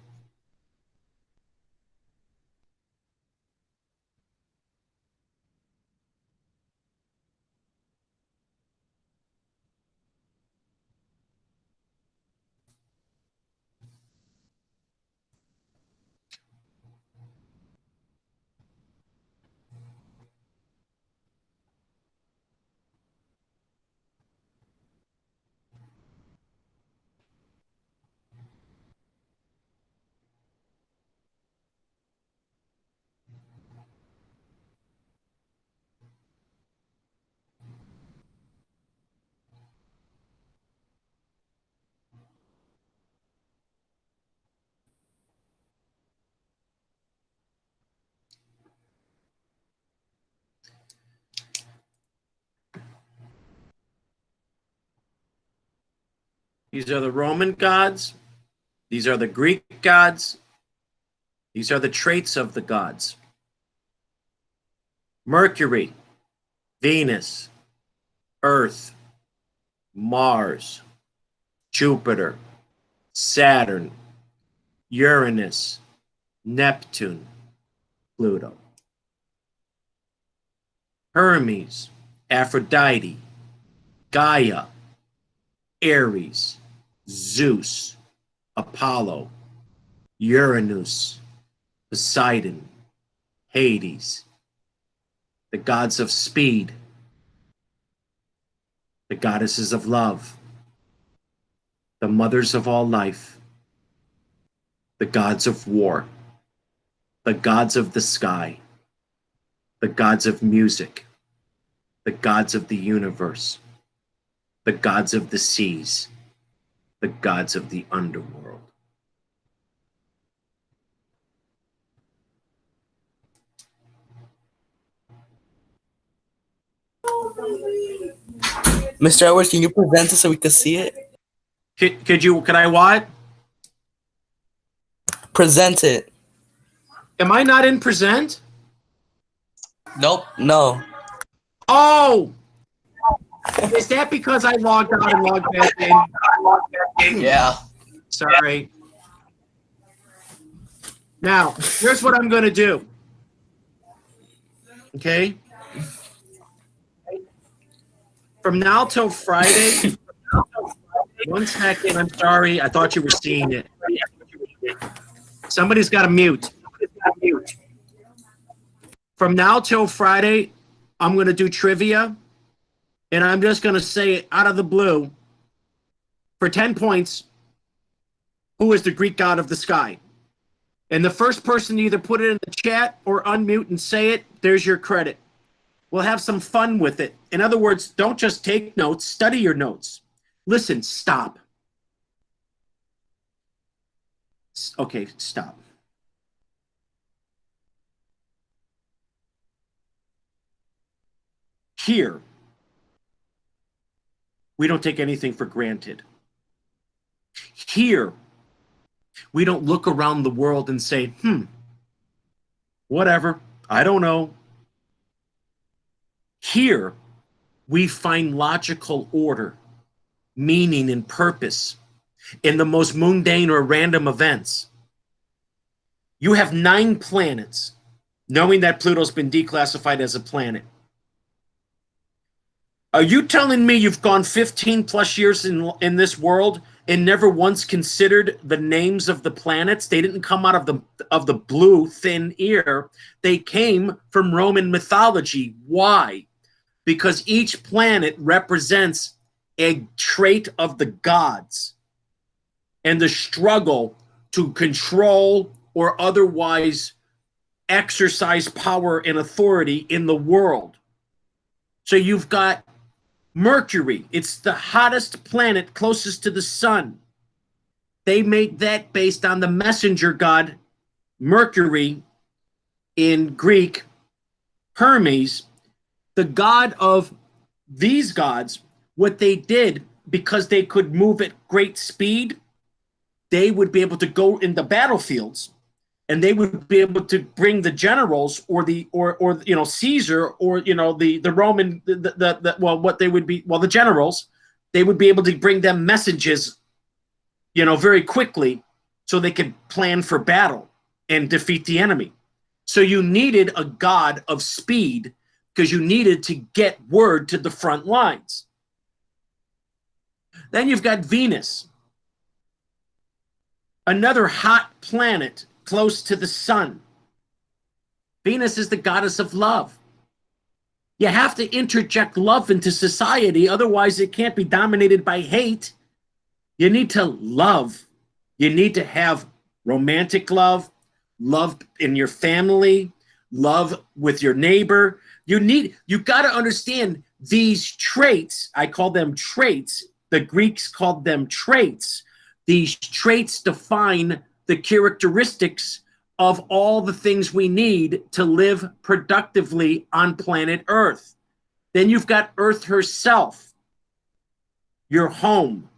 These are the Roman gods. These are the Greek gods. These are the traits of the gods. Mercury, Venus, Earth, Mars, Jupiter, Saturn, Uranus, Neptune, Pluto. Hermes, Aphrodite, Gaia, Ares, Zeus, Apollo, Uranus, Poseidon, Hades, the gods of speed, the goddesses of love, the mothers of all life, the gods of war, the gods of the sky, the gods of music, the gods of the universe, the gods of the seas, the gods of the underworld. Mr. Edwards, can you present it so we can see it? Could I what? Present it. Am I not in present? Nope. No. Oh! Is that because I logged out and logged back in? Yeah. Sorry. Now, here's what I'm going to do. Okay? From now till Friday. One second. I'm sorry. I thought you were seeing it. Somebody's got to mute. From now till Friday, I'm going to do trivia. And I'm just going to say it out of the blue. For 10 points, who is the Greek god of the sky? And the first person to either put it in the chat or unmute and say it, there's your credit. We'll have some fun with it. In other words, don't just take notes, study your notes. Listen, stop. Okay, stop. Here, we don't take anything for granted. Here, we don't look around the world and say, whatever, I don't know. Here, we find logical order, meaning, and purpose in the most mundane or random events. You have 9 planets, knowing that Pluto's been declassified as a planet. Are you telling me you've gone 15 plus years in this world and never once considered the names of the planets? They didn't come out of the blue thin air. They came from Roman mythology. Why? Because each planet represents a trait of the gods and the struggle to control or otherwise exercise power and authority in the world. So you've got Mercury. It's the hottest planet closest to the sun. They made that based on the messenger god Mercury, in Greek, Hermes, the god of these gods. What they did, because they could move at great speed, they would be able to go into battlefields, and they would be able to bring the generals or Caesar or the Roman the generals. They would be able to bring them messages very quickly, so they could plan for battle and defeat the enemy. So you needed a god of speed because you needed to get word to the front lines. Then you've got Venus, another hot planet close to the sun. Venus is the goddess of love. You have to interject love into society, otherwise it can't be dominated by hate. You need to love. You need to have romantic love, love in your family, love with your neighbor. You got to understand these traits. I call them traits. The Greeks called them traits. These traits define the characteristics of all the things we need to live productively on planet Earth. Then you've got Earth herself, your home.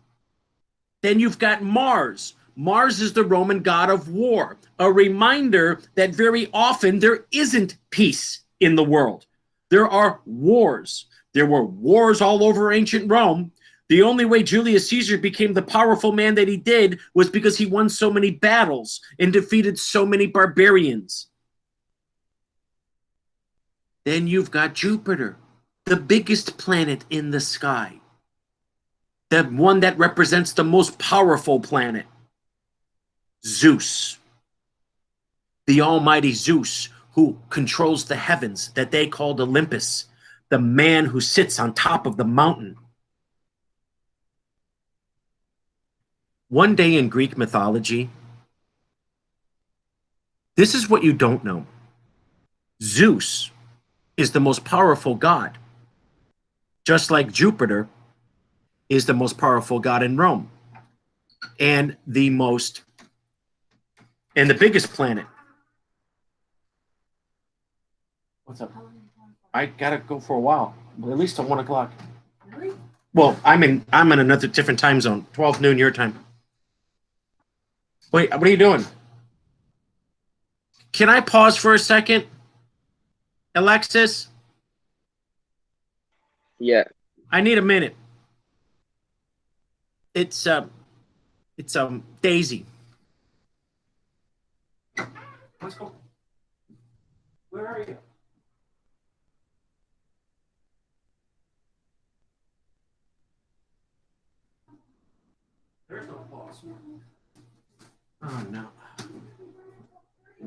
Then you've got Mars. Mars is the Roman god of war, a reminder that very often there isn't peace in the world. There are wars. There were wars all over ancient Rome. The only way Julius Caesar became the powerful man that he did was because he won so many battles and defeated so many barbarians. Then you've got Jupiter, the biggest planet in the sky, the one that represents the most powerful planet. Zeus, the almighty Zeus, who controls the heavens, that they called Olympus, the man who sits on top of the mountain. One day in Greek mythology, this is what you don't know. Zeus is the most powerful god, just like Jupiter is the most powerful god in Rome, and the biggest planet. What's up? I gotta go for a while. Well, at least till 1 o'clock. Well, I'm in another different time zone. 12 noon your time. Wait, what are you doing? Can I pause for a second, Alexis? Yeah. I need a minute. It's Daisy. Let's go. Where are you? There's no pause. Oh no.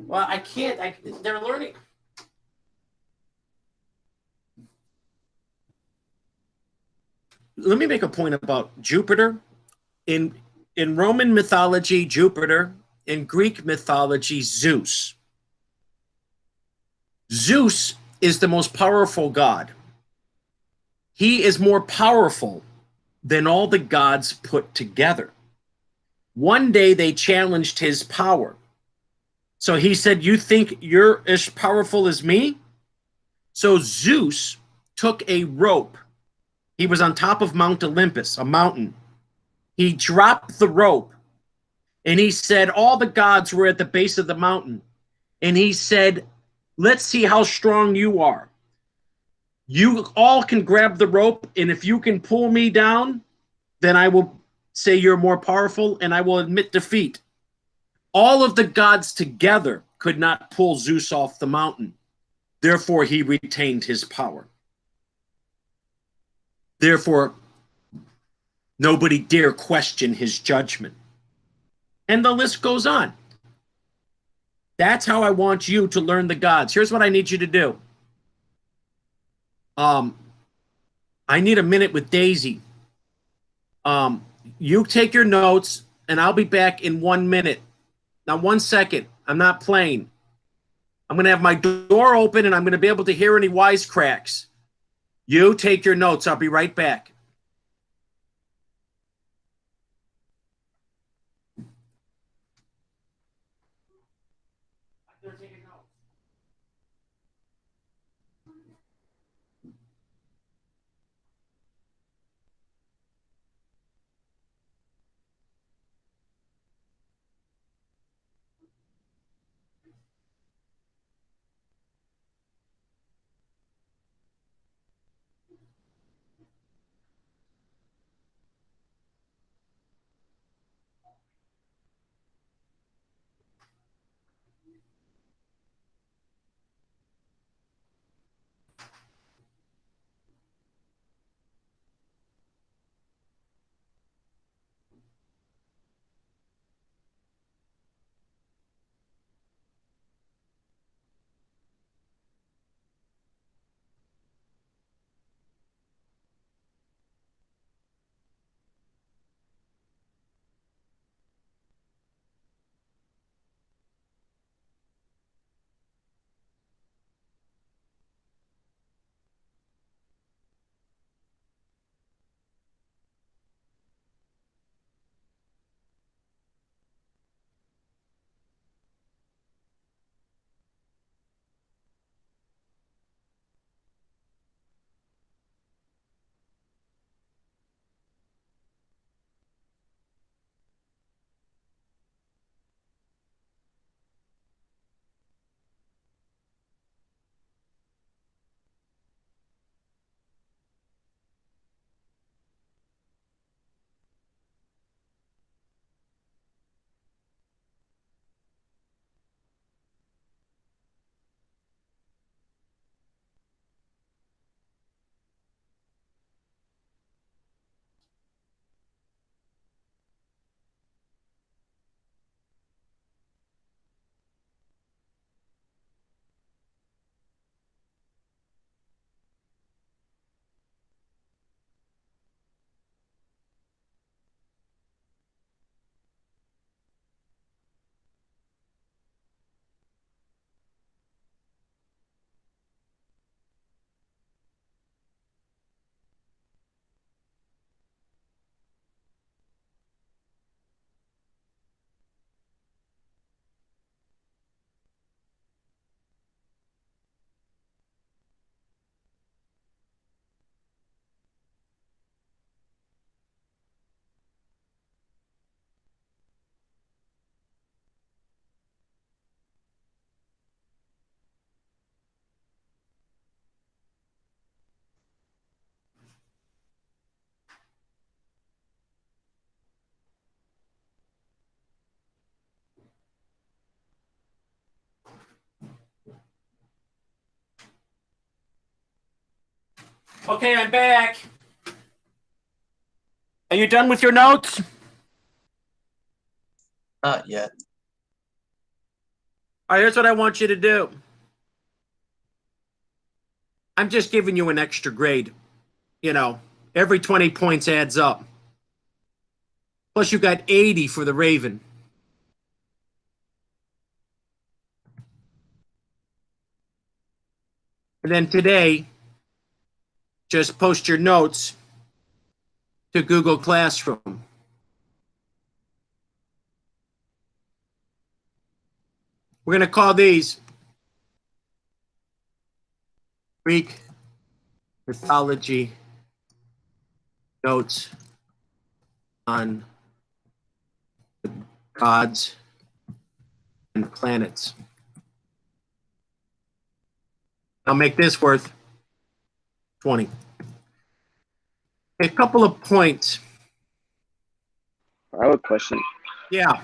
Well, I can't. They're learning. Let me make a point about Jupiter. In Roman mythology, Jupiter. In Greek mythology, Zeus. Zeus is the most powerful god. He is more powerful than all the gods put together. One day they challenged his power. So he said, "You think you're as powerful as me?" So Zeus took a rope. He was on top of Mount Olympus, a mountain. He dropped the rope and he said, all the gods were at the base of the mountain. And he said, let's see how strong you are. You all can grab the rope, and if you can pull me down, then I will say you're more powerful and I will admit defeat. All of the gods together could not pull Zeus off the mountain. Therefore, he retained his power. Therefore, nobody dare question his judgment. And the list goes on. That's how I want you to learn the gods. Here's what I need you to do. I need a minute with Daisy. You take your notes, and I'll be back in 1 minute. Now, 1 second. I'm not playing. I'm going to have my door open, and I'm going to be able to hear any wisecracks. You take your notes. I'll be right back. Okay, I'm back. Are you done with your notes? Not yet. All right, here's what I want you to do. I'm just giving you an extra grade. You know, every 20 points adds up. Plus, you got 80 for the Raven. And then today, just post your notes to Google Classroom. We're going to call these Greek mythology notes on the gods and planets. I'll make this worth 20. A couple of points. I have a question. Yeah.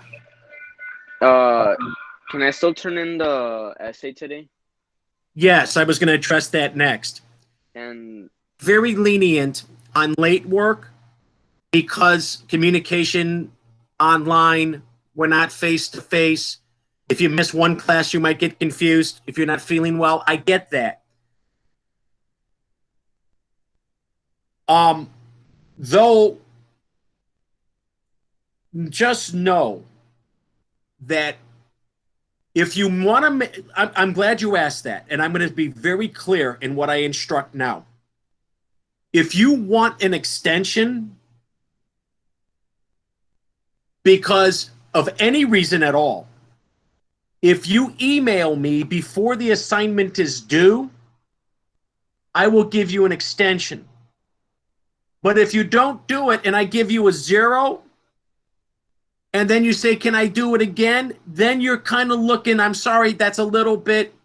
Can I still turn in the essay today? Yes, I was going to address that next. And Very lenient on late work because communication online, we're not face to face. If you miss one class, you might get confused. If you're not feeling well, I get that. Though, just know that if you want to, I'm glad you asked that, and I'm going to be very clear in what I instruct now. If you want an extension because of any reason at all, if you email me before the assignment is due, I will give you an extension. But if you don't do it and I give you a 0, and then you say, can I do it again? Then you're kind of looking, I'm sorry, that's a little bit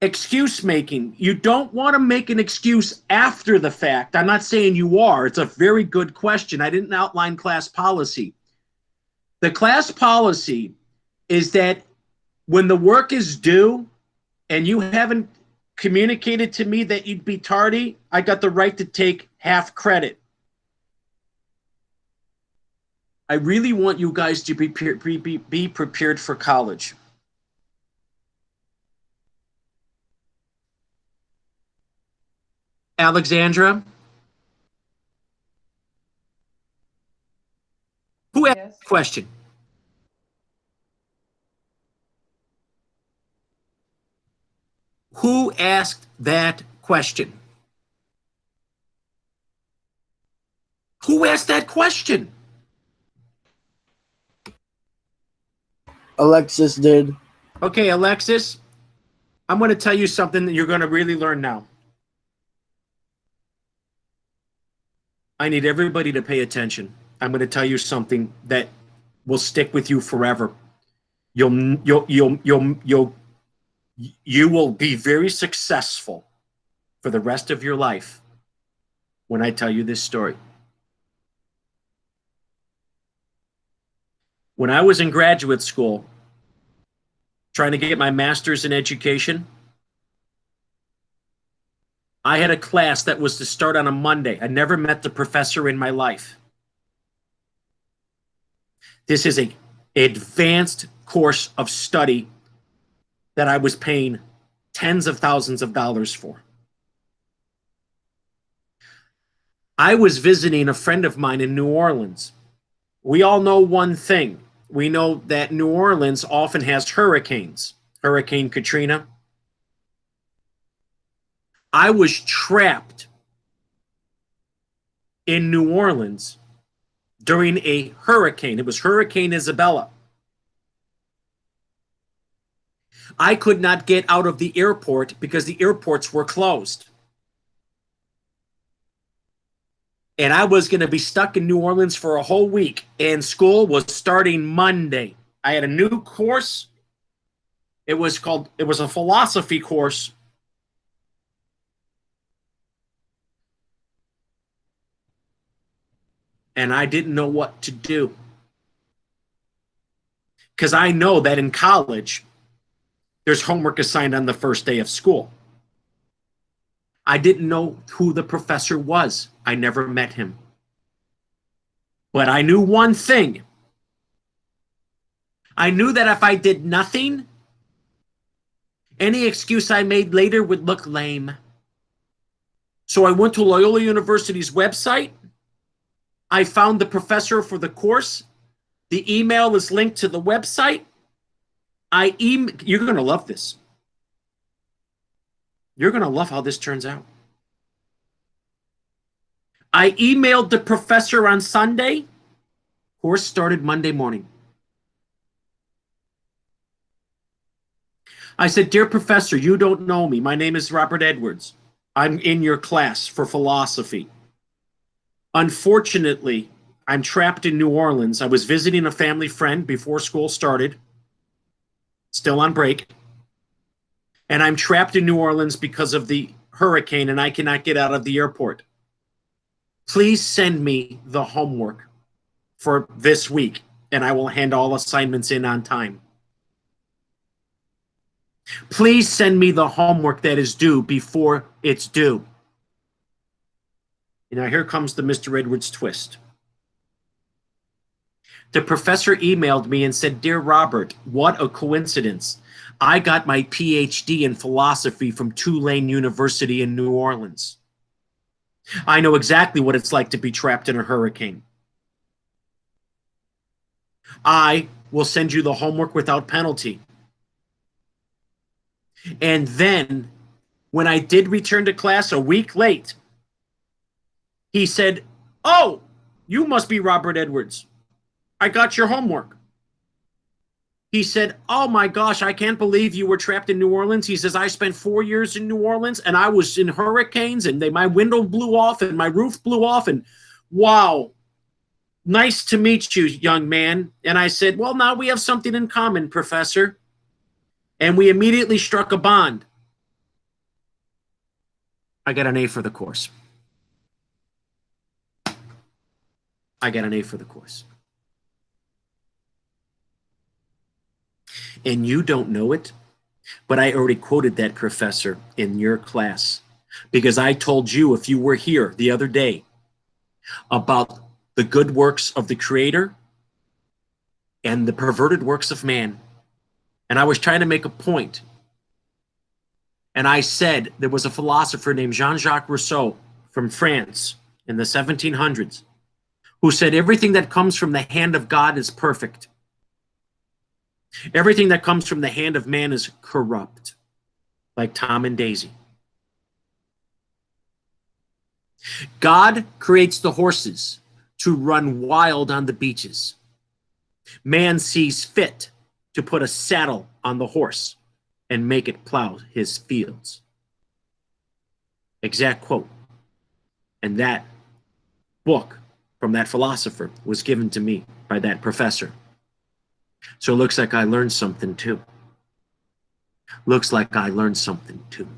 excuse making. You don't want to make an excuse after the fact. I'm not saying you are. It's a very good question. I didn't outline class policy. The class policy is that when the work is due and you haven't communicated to me that you'd be tardy, I got the right to take half credit. I really want you guys to be prepared for college. Alexandra? Who asked the question? Who asked that question? Who asked that question? Alexis did. Okay, Alexis, I'm going to tell you something that you're going to really learn now. I need everybody to pay attention. I'm going to tell you something that will stick with you forever. You will be very successful for the rest of your life when I tell you this story. When I was in graduate school, trying to get my master's in education, I had a class that was to start on a Monday. I never met the professor in my life. This is an advanced course of study that I was paying tens of thousands of dollars for. I was visiting a friend of mine in New Orleans. We all know one thing. We know that New Orleans often has hurricanes. Hurricane Katrina. I was trapped in New Orleans during a hurricane. It was Hurricane Isabella. I could not get out of the airport because the airports were closed. And I was going to be stuck in New Orleans for a whole week, and school was starting Monday. I had a new course. It was a philosophy course. And I didn't know what to do. Because I know that in college, there's homework assigned on the first day of school. I didn't know who the professor was. I never met him. But I knew one thing. I knew that if I did nothing, any excuse I made later would look lame. So I went to Loyola University's website. I found the professor for the course. The email is linked to the website. You're going to love this. You're going to love how this turns out. I emailed the professor on Sunday. Course started Monday morning. I said, "Dear professor, you don't know me. My name is Robert Edwards. I'm in your class for philosophy. Unfortunately, I'm trapped in New Orleans. I was visiting a family friend before school started, still on break. And I'm trapped in New Orleans because of the hurricane, and I cannot get out of the airport. Please send me the homework for this week, and I will hand all assignments in on time. Please send me the homework that is due before it's due." Now here comes the Mr. Edwards twist. The professor emailed me and said, "Dear Robert, what a coincidence. I got my PhD in philosophy from Tulane University in New Orleans. I know exactly what it's like to be trapped in a hurricane. I will send you the homework without penalty." And then, when I did return to class a week late, he said, "Oh, you must be Robert Edwards. I got your homework." He said, "Oh my gosh, I can't believe you were trapped in New Orleans." He says, "I spent 4 years in New Orleans and I was in hurricanes and my window blew off and my roof blew off, and wow, nice to meet you, young man." And I said, "Well, now we have something in common, professor." And we immediately struck a bond. I got an A for the course. I got an A for the course. And you don't know it, but I already quoted that professor in your class because I told you, if you were here the other day, about the good works of the Creator and the perverted works of man. And I was trying to make a point. And I said there was a philosopher named Jean-Jacques Rousseau from France in the 1700s who said everything that comes from the hand of God is perfect. Everything that comes from the hand of man is corrupt, like Tom and Daisy. God creates the horses to run wild on the beaches. Man sees fit to put a saddle on the horse and make it plow his fields. Exact quote. And that book from that philosopher was given to me by that professor. So it looks like I learned something too. Looks like I learned something too.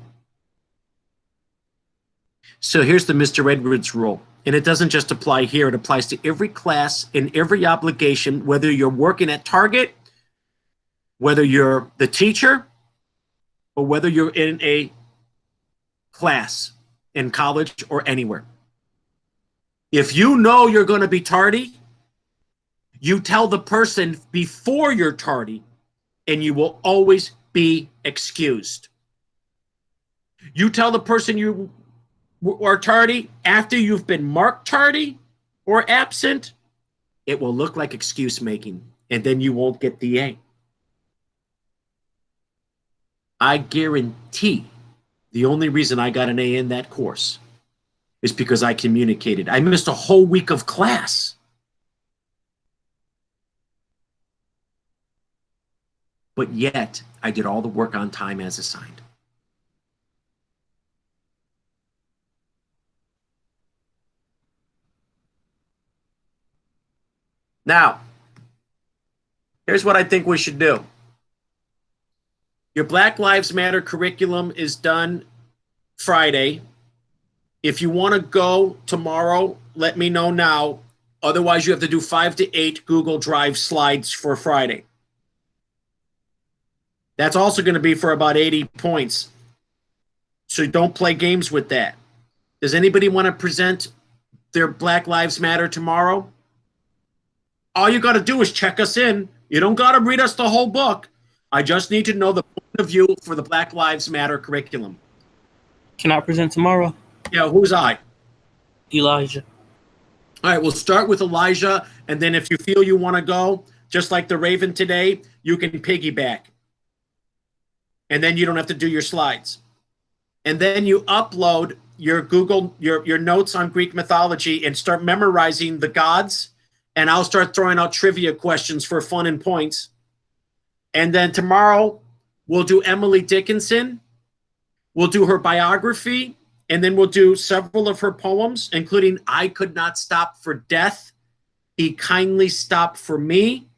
So here's the Mr. Edwards rule. And it doesn't just apply here. It applies to every class and every obligation, whether you're working at Target, whether you're the teacher, or whether you're in a class in college or anywhere. If you know you're going to be tardy, you tell the person before you're tardy, and you will always be excused. You tell the person you are tardy after you've been marked tardy or absent, it will look like excuse making, and then you won't get the A. I guarantee the only reason I got an A in that course is because I communicated. I missed a whole week of class. But yet, I did all the work on time as assigned. Now, here's what I think we should do. Your Black Lives Matter curriculum is done Friday. If you want to go tomorrow, let me know now. Otherwise, you have to do 5 to 8 Google Drive slides for Friday. That's also going to be for about 80 points. So don't play games with that. Does anybody want to present their Black Lives Matter tomorrow? All you got to do is check us in. You don't got to read us the whole book. I just need to know the point of view for the Black Lives Matter curriculum. Can I present tomorrow? Yeah, who's I? Elijah. All right, we'll start with Elijah, and then if you feel you want to go, just like the Raven today, you can piggyback. And then you don't have to do your slides. And then you upload your Google, your notes on Greek mythology and start memorizing the gods, and I'll start throwing out trivia questions for fun and points. And then tomorrow, we'll do Emily Dickinson. We'll do her biography, and then we'll do several of her poems, including I Could Not Stop for Death, He Kindly Stopped for Me.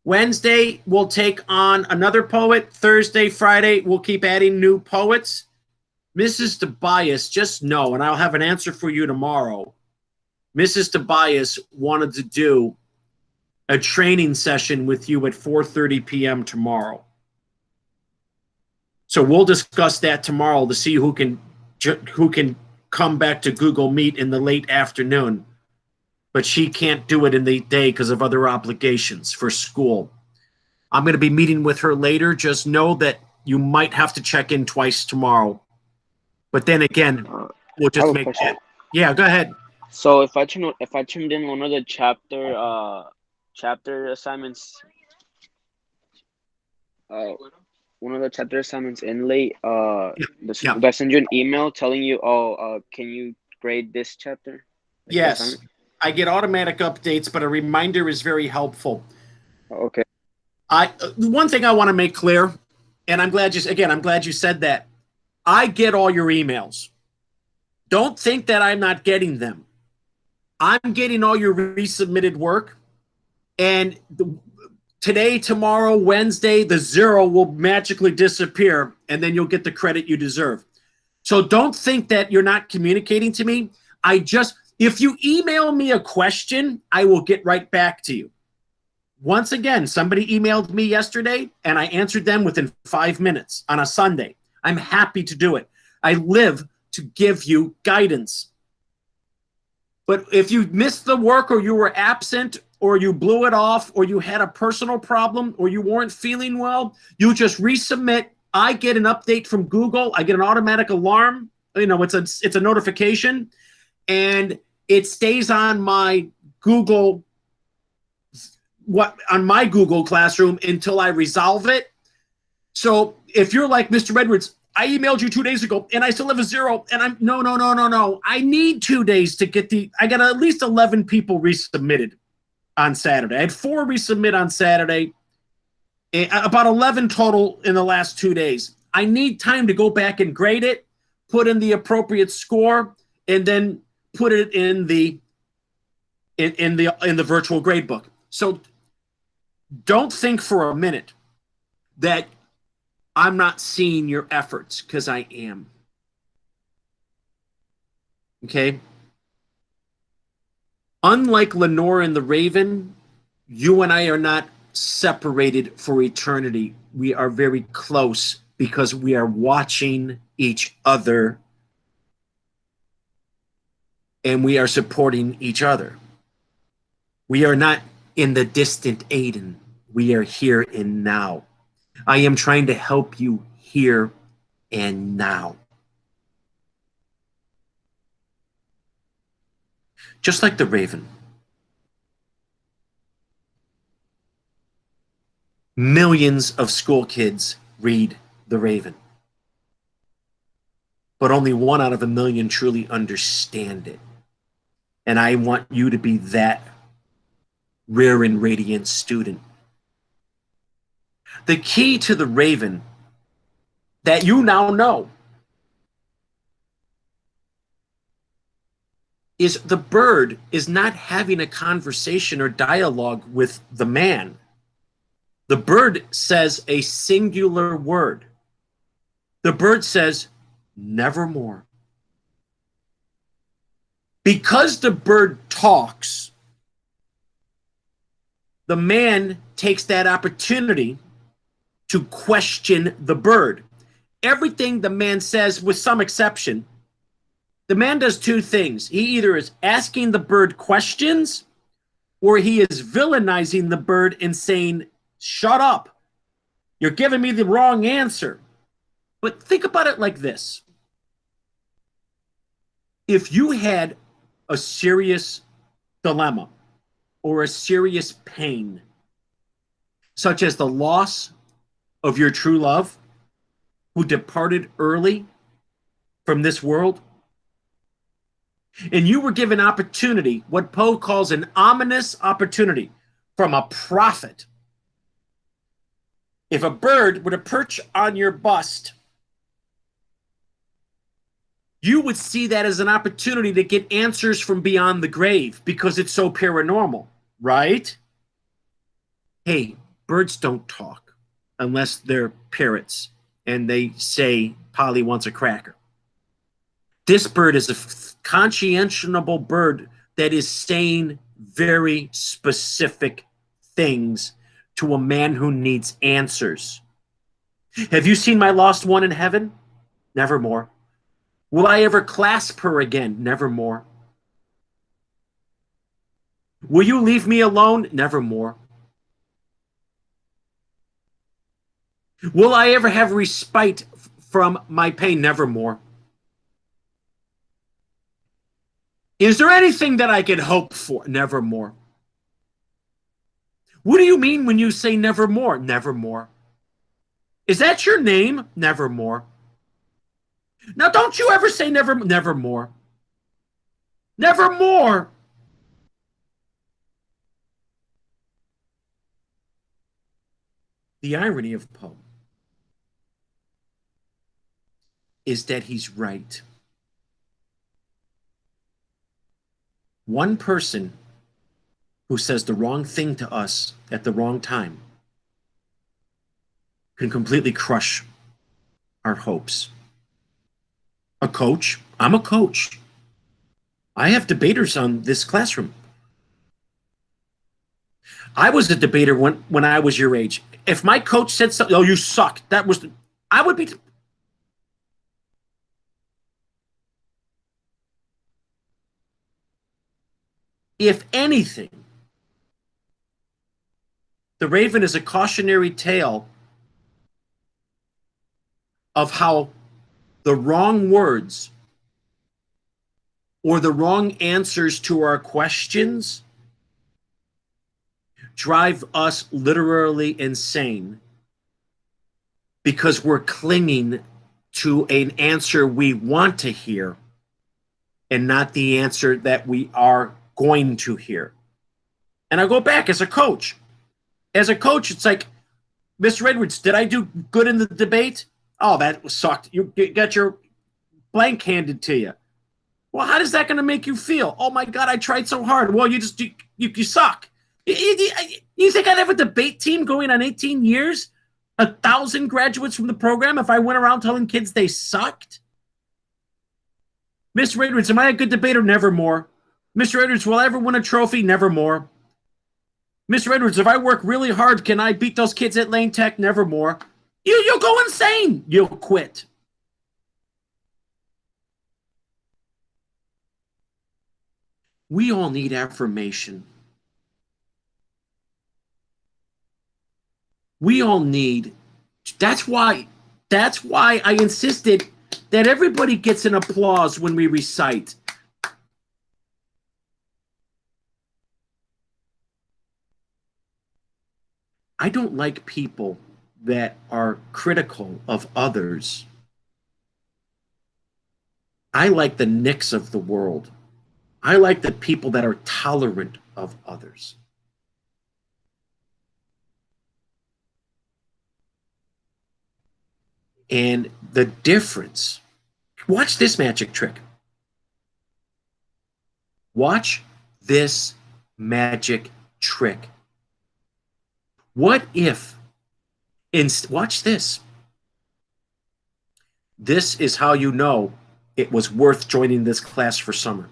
Wednesday, we'll take on another poet. Thursday, Friday, we'll keep adding new poets. Mrs. Tobias, just know, and I'll have an answer for you tomorrow. Mrs. Tobias wanted to do a training session with you at 4:30 p.m. tomorrow. So we'll discuss that tomorrow to see who can come back to Google Meet in the late afternoon. But she can't do it in the day because of other obligations for school. I'm going to be meeting with her later. Just know that you might have to check in twice tomorrow. But then again, we'll just make that. Yeah, go ahead. So if I turned in one of the chapter assignments, one of the chapter assignments in late, do I send you an email telling you, can you grade this chapter? Yes, I get automatic updates, but a reminder is very helpful. Okay. One thing I want to make clear, and I'm glad you said that. I get all your emails. Don't think that I'm not getting them. I'm getting all your resubmitted work, and today, tomorrow, Wednesday, the 0 will magically disappear, and then you'll get the credit you deserve. So don't think that you're not communicating to me. If you email me a question, I will get right back to you. Once again, somebody emailed me yesterday, and I answered them within 5 minutes on a Sunday. I'm happy to do it. I live to give you guidance. But if you missed the work, or you were absent, or you blew it off, or you had a personal problem, or you weren't feeling well, you just resubmit. I get an update from Google. I get an automatic alarm. It's a notification, and it stays on my Google Classroom until I resolve it. So if you're like Mr. Edwards, I emailed you 2 days ago and I still have a 0, and no. I need 2 days to get I got at least 11 people resubmitted on Saturday. I had 4 resubmit on Saturday, about 11 total in the last 2 days. I need time to go back and grade it, put in the appropriate score, and then put it in the virtual grade book. So don't think for a minute that I'm not seeing your efforts, because I am. Okay? Unlike Lenore and the Raven, you and I are not separated for eternity. We are very close because we are watching each other and we are supporting each other. We are not in the distant Aiden. We are here and now. I am trying to help you here and now. Just like the Raven. Millions of school kids read the Raven. But only 1 out of 1 million truly understand it. And I want you to be that rare and radiant student. The key to the Raven that you now know is the bird is not having a conversation or dialogue with the man. The bird says a singular word. The bird says, nevermore. Because the bird talks, the man takes that opportunity to question the bird. everything the man says, with some exception, the man does two things. He either is asking the bird questions or he is villainizing the bird and saying, shut up. You're giving me the wrong answer. But think about it like this. If you had a serious dilemma or a serious pain, such as the loss of your true love who departed early from this world, and you were given opportunity, what Poe calls an ominous opportunity from a prophet. If a bird were to perch on your bust, you would see that as an opportunity to get answers from beyond the grave because it's so paranormal, right? Hey, birds don't talk unless they're parrots and they say Polly wants a cracker. This bird is a conscientiable bird that is saying very specific things to a man who needs answers. Have you seen my lost one in heaven? Nevermore. Will I ever clasp her again? Nevermore. Will you leave me alone? Nevermore. Will I ever have respite from my pain? Nevermore. Is there anything that I could hope for? Nevermore. What do you mean when you say nevermore? Nevermore. Is that your name? Nevermore. Now, don't you ever say nevermore. Nevermore. The irony of Poe is that he's right. One person who says the wrong thing to us at the wrong time can completely crush our hopes. A coach, I'm a coach. I have debaters on this classroom. I was a debater when I was your age. If my coach said something, oh, you suck, I would be. If anything, The Raven is a cautionary tale of how the wrong words or the wrong answers to our questions drive us literally insane because we're clinging to an answer we want to hear and not the answer that we are going to hear. And I go back as a coach. As a coach, it's like, Mr. Edwards, did I do good in the debate? Oh, that sucked. You got your blank handed to you. Well, how is that going to make you feel? Oh, my God, I tried so hard. Well, you suck. You think I'd have a debate team going on 18 years? 1,000 graduates from the program if I went around telling kids they sucked? Mr. Edwards, am I a good debater? Nevermore. Mr. Edwards, will I ever win a trophy? Nevermore. Mr. Edwards, if I work really hard, can I beat those kids at Lane Tech? Nevermore. You'll go insane. You'll quit. We all need affirmation. We all need. That's why I insisted that everybody gets an applause when we recite. I don't like people that are critical of others. I like the Nicks of the world. I like the people that are tolerant of others. And the difference, watch this magic trick. Watch this magic trick. What if, watch this. This is how you know it was worth joining this class for summer.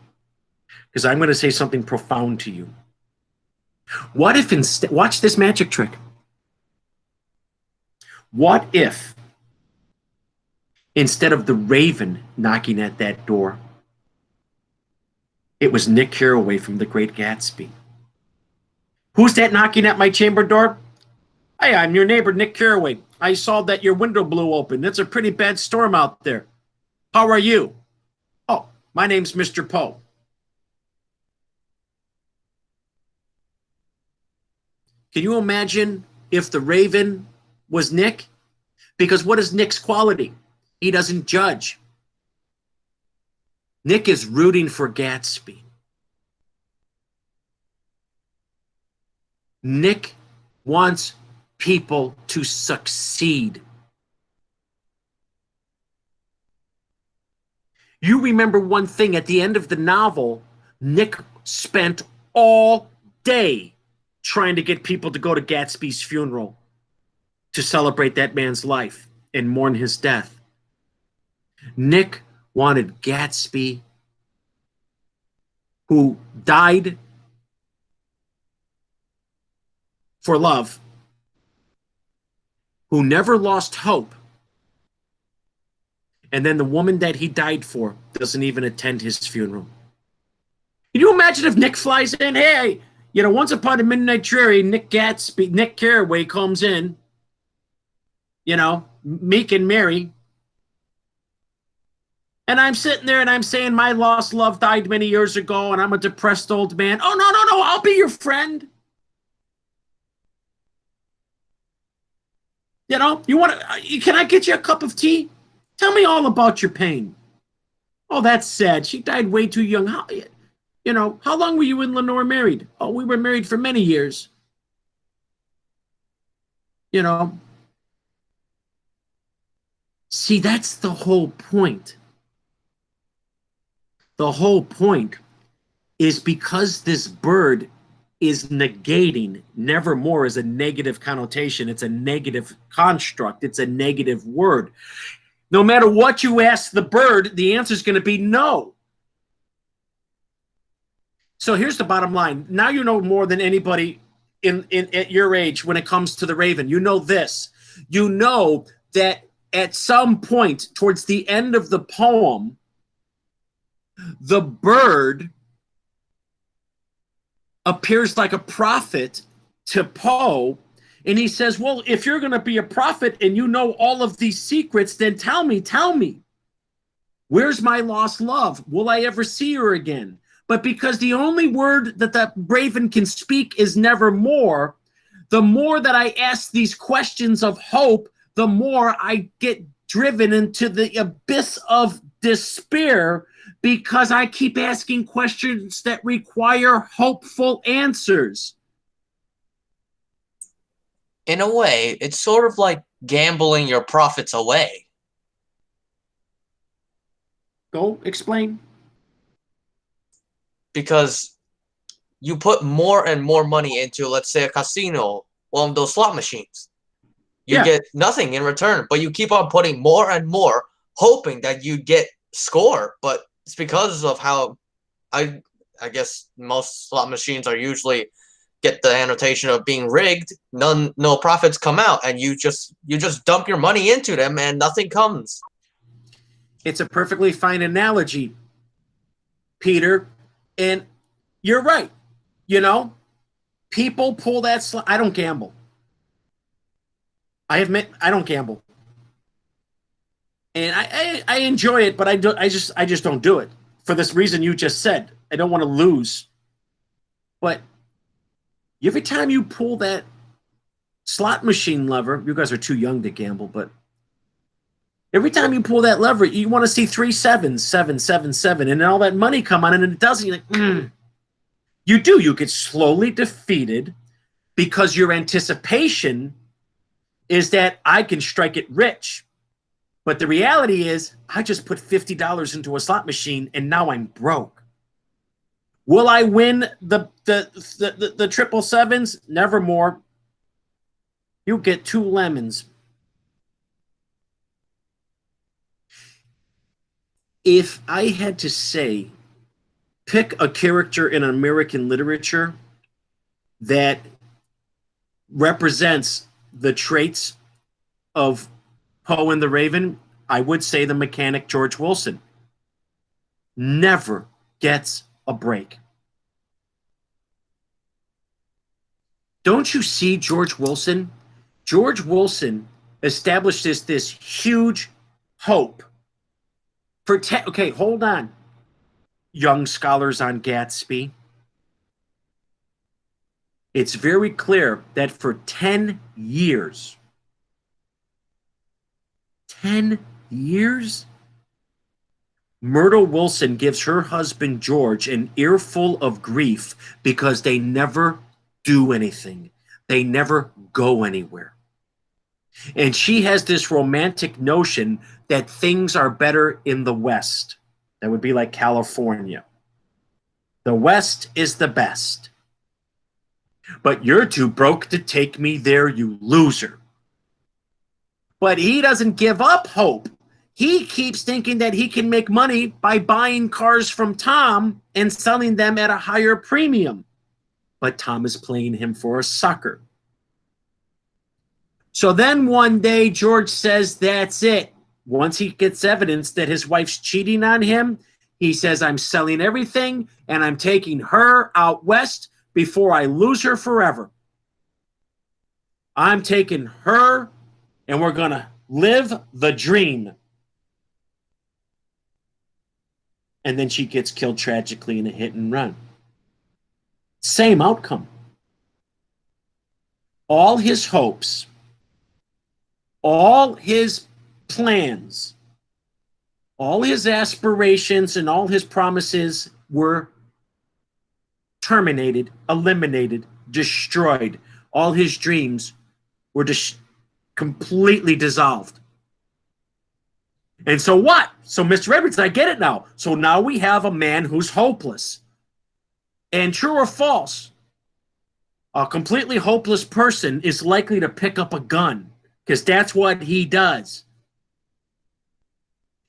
Because I'm going to say something profound to you. What if instead, watch this magic trick. What if instead of the Raven knocking at that door, it was Nick Carraway from The Great Gatsby. Who's that knocking at my chamber door? Hey, I'm your neighbor, Nick Carraway. I saw that your window blew open. It's a pretty bad storm out there. How are you? Oh, my name's Mr. Poe. Can you imagine if the Raven was Nick? Because what is Nick's quality? He doesn't judge. Nick is rooting for Gatsby. Nick wants people to succeed. You remember one thing at the end of the novel, Nick spent all day trying to get people to go to Gatsby's funeral to celebrate that man's life and mourn his death. Nick wanted Gatsby, who died for love, who never lost hope, and then the woman that he died for doesn't even attend his funeral. Can you imagine if Nick flies in? Hey, once upon a midnight dreary, Nick Carraway comes in, meek and merry. And I'm sitting there and I'm saying my lost love died many years ago and I'm a depressed old man. Oh, no, I'll be your friend. Can I get you a cup of tea? Tell me all about your pain. Oh, that's sad. She died way too young. How long were you and Lenore married? Oh, we were married for many years. See, that's the whole point. The whole point is because this bird is negating nevermore as a negative connotation. It's a negative construct. It's a negative word. No matter what you ask the bird, the answer is going to be no. So here's the bottom line. Now you know more than anybody at your age when it comes to the Raven. You know this. You know that at some point towards the end of the poem, the bird appears like a prophet to Poe, and he says, well, if you're going to be a prophet and you know all of these secrets, then tell me, where's my lost love? Will I ever see her again? But because the only word that the Raven can speak is nevermore, the more that I ask these questions of hope, the more I get driven into the abyss of despair, because I keep asking questions that require hopeful answers. In a way, it's sort of like gambling your profits away. Go explain. Because you put more and more money into, let's say, a casino, one of those slot machines. You get nothing in return, but you keep on putting more and more, hoping that you get score. But it's because of how I guess most slot machines are usually get the annotation of being rigged. No profits come out, and you just dump your money into them, and nothing comes. It's a perfectly fine analogy, Peter, and you're right. People pull that slot. I don't gamble. I admit I don't gamble, and I enjoy it, but I just don't do it for this reason you just said. I don't want to lose. But every time you pull that slot machine lever, you guys are too young to gamble, but every time you pull that lever, you want to see 3 sevens, 7, 7, 7, and then all that money come on, and it doesn't. You're like, You do. You get slowly defeated because your anticipation is that I can strike it rich. But the reality is I just put $50 into a slot machine and now I'm broke. Will I win the triple sevens? Nevermore. You get 2 lemons. If I had to say, pick a character in American literature that represents the traits of Poe and the Raven, I would say the mechanic George Wilson never gets a break. Don't you see George Wilson? George Wilson established this huge hope for okay, hold on, young scholars on Gatsby. It's very clear that for 10 years, 10 years, Myrtle Wilson gives her husband George an earful of grief because they never do anything. They never go anywhere. And she has this romantic notion that things are better in the West. That would be like California. The West is the best. But you're too broke to take me there, you loser. But he doesn't give up hope. He keeps thinking that he can make money by buying cars from Tom and selling them at a higher premium. But Tom is playing him for a sucker. So then one day, George says, that's it. Once he gets evidence that his wife's cheating on him, he says, I'm selling everything and I'm taking her out west before I lose her forever. I'm taking her and we're going to live the dream. And then she gets killed tragically in a hit and run. Same outcome. All his hopes, all his plans, all his aspirations, and all his promises were terminated, eliminated, destroyed. All his dreams were completely dissolved. And so what? So, Mr. Edwards, I get it now. So now we have a man who's hopeless. And true or false, a completely hopeless person is likely to pick up a gun because that's what he does.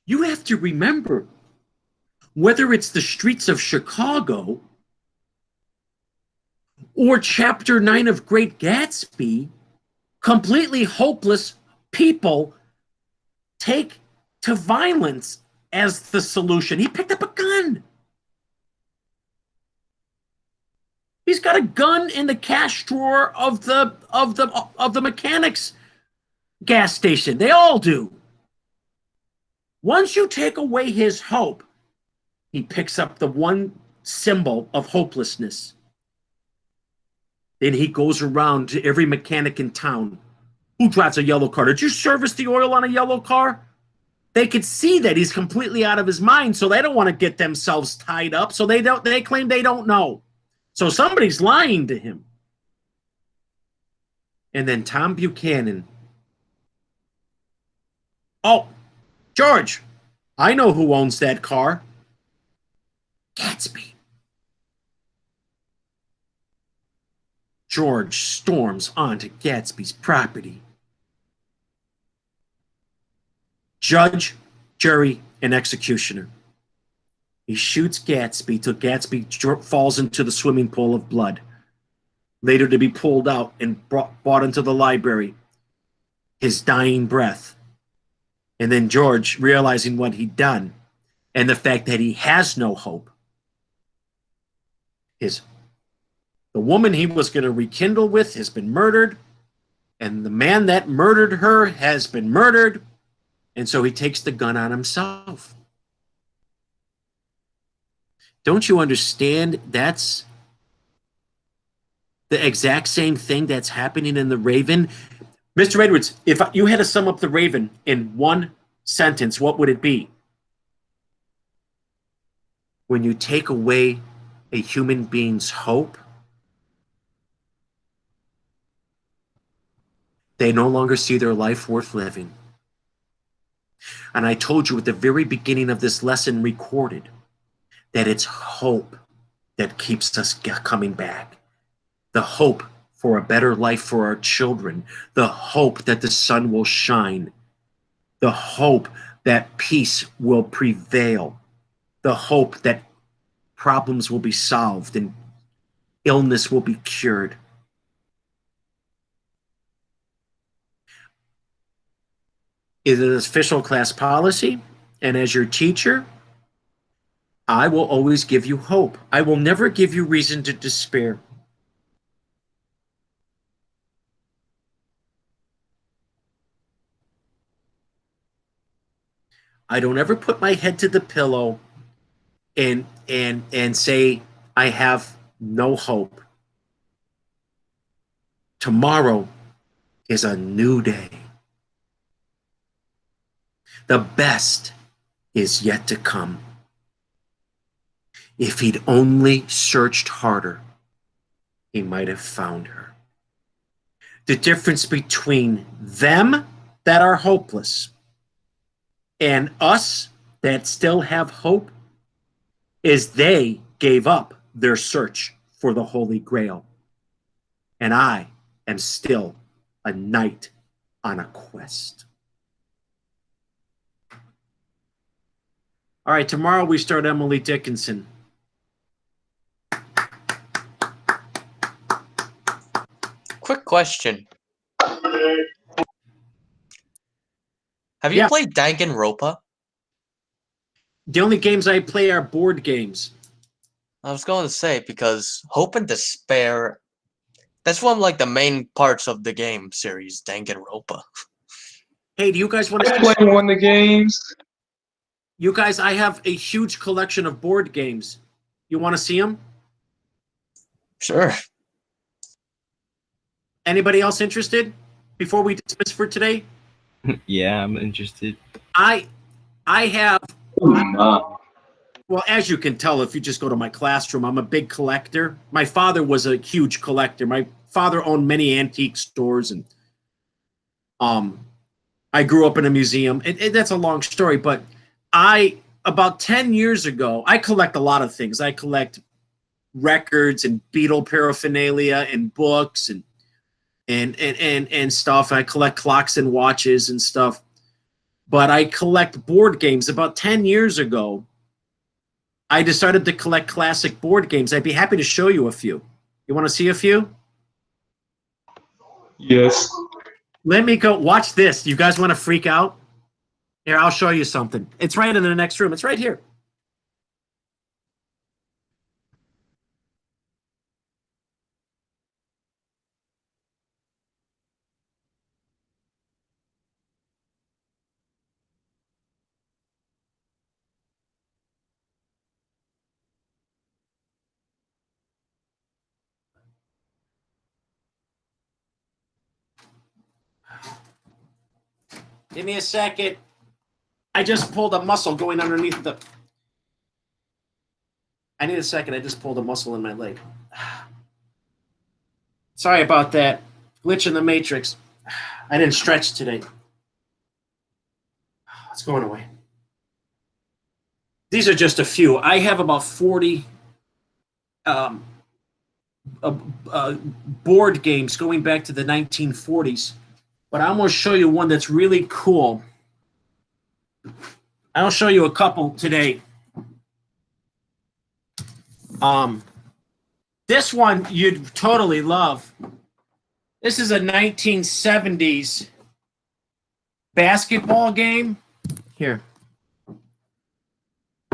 You have to remember, whether it's the streets of Chicago or Chapter 9 of Great Gatsby, completely hopeless people take to violence as the solution. He picked up a gun. He's got a gun in the cash drawer of the mechanic's gas station. They all do. Once you take away his hope, he picks up the one symbol of hopelessness. Then he goes around to every mechanic in town. Who drives a yellow car? Did you service the oil on a yellow car? They could see that he's completely out of his mind, so they don't want to get themselves tied up. So they claim they don't know. So somebody's lying to him. And then Tom Buchanan. Oh, George, I know who owns that car. Gatsby. George storms onto Gatsby's property. Judge, jury, and executioner. He shoots Gatsby till Gatsby falls into the swimming pool of blood, later to be pulled out and brought into the library, his dying breath. And then George, realizing what he'd done and the fact that he has no hope, the woman he was going to rekindle with has been murdered, and the man that murdered her has been murdered, and so he takes the gun on himself. Don't you understand? That's the exact same thing that's happening in The Raven. Mr. Edwards, if you had to sum up The Raven in one sentence, what would it be? When you take away a human being's hope, they no longer see their life worth living. And I told you at the very beginning of this lesson recorded that it's hope that keeps us coming back. The hope for a better life for our children. The hope that the sun will shine. The hope that peace will prevail. The hope that problems will be solved and illness will be cured. It is official class policy, and as your teacher, I will always give you hope. I will never give you reason to despair. I don't ever put my head to the pillow and say I have no hope. Tomorrow is a new day. The best is yet to come. If he'd only searched harder, he might have found her. The difference between them that are hopeless and us that still have hope is they gave up their search for the Holy Grail. And I am still a knight on a quest. All right, tomorrow we start Emily Dickinson. Quick question. Have you played Danganronpa? The only games I play are board games. I was going to say, because Hope and Despair, that's one of like the main parts of the game series, Danganronpa. Hey, do you guys want to play one of the games? You guys, I have a huge collection of board games. You want to see them? Sure. Anybody else interested before we dismiss for today? Yeah, I'm interested. I have. Wow. Well, as you can tell, if you just go to my classroom, I'm a big collector. My father was a huge collector. My father owned many antique stores, and I grew up in a museum. That's a long story, but about 10 years ago, I collect a lot of things. I collect records and Beatle paraphernalia and books and stuff. I collect clocks and watches and stuff. But I collect board games. About 10 years ago, I decided to collect classic board games. I'd be happy to show you a few. You want to see a few? Yes. Let me go. Watch this. You guys want to freak out? Here, I'll show you something. It's right in the next room. It's right here. Give me a second. I just pulled a muscle going underneath the... I need a second. I just pulled a muscle in my leg. Sorry about that. Glitch in the matrix. I didn't stretch today. It's going away. These are just a few. I have about 40 board games going back to the 1940s. But I'm going to show you one that's really cool. I'll show you a couple today. This one you'd totally love. This is a 1970s basketball game. Here.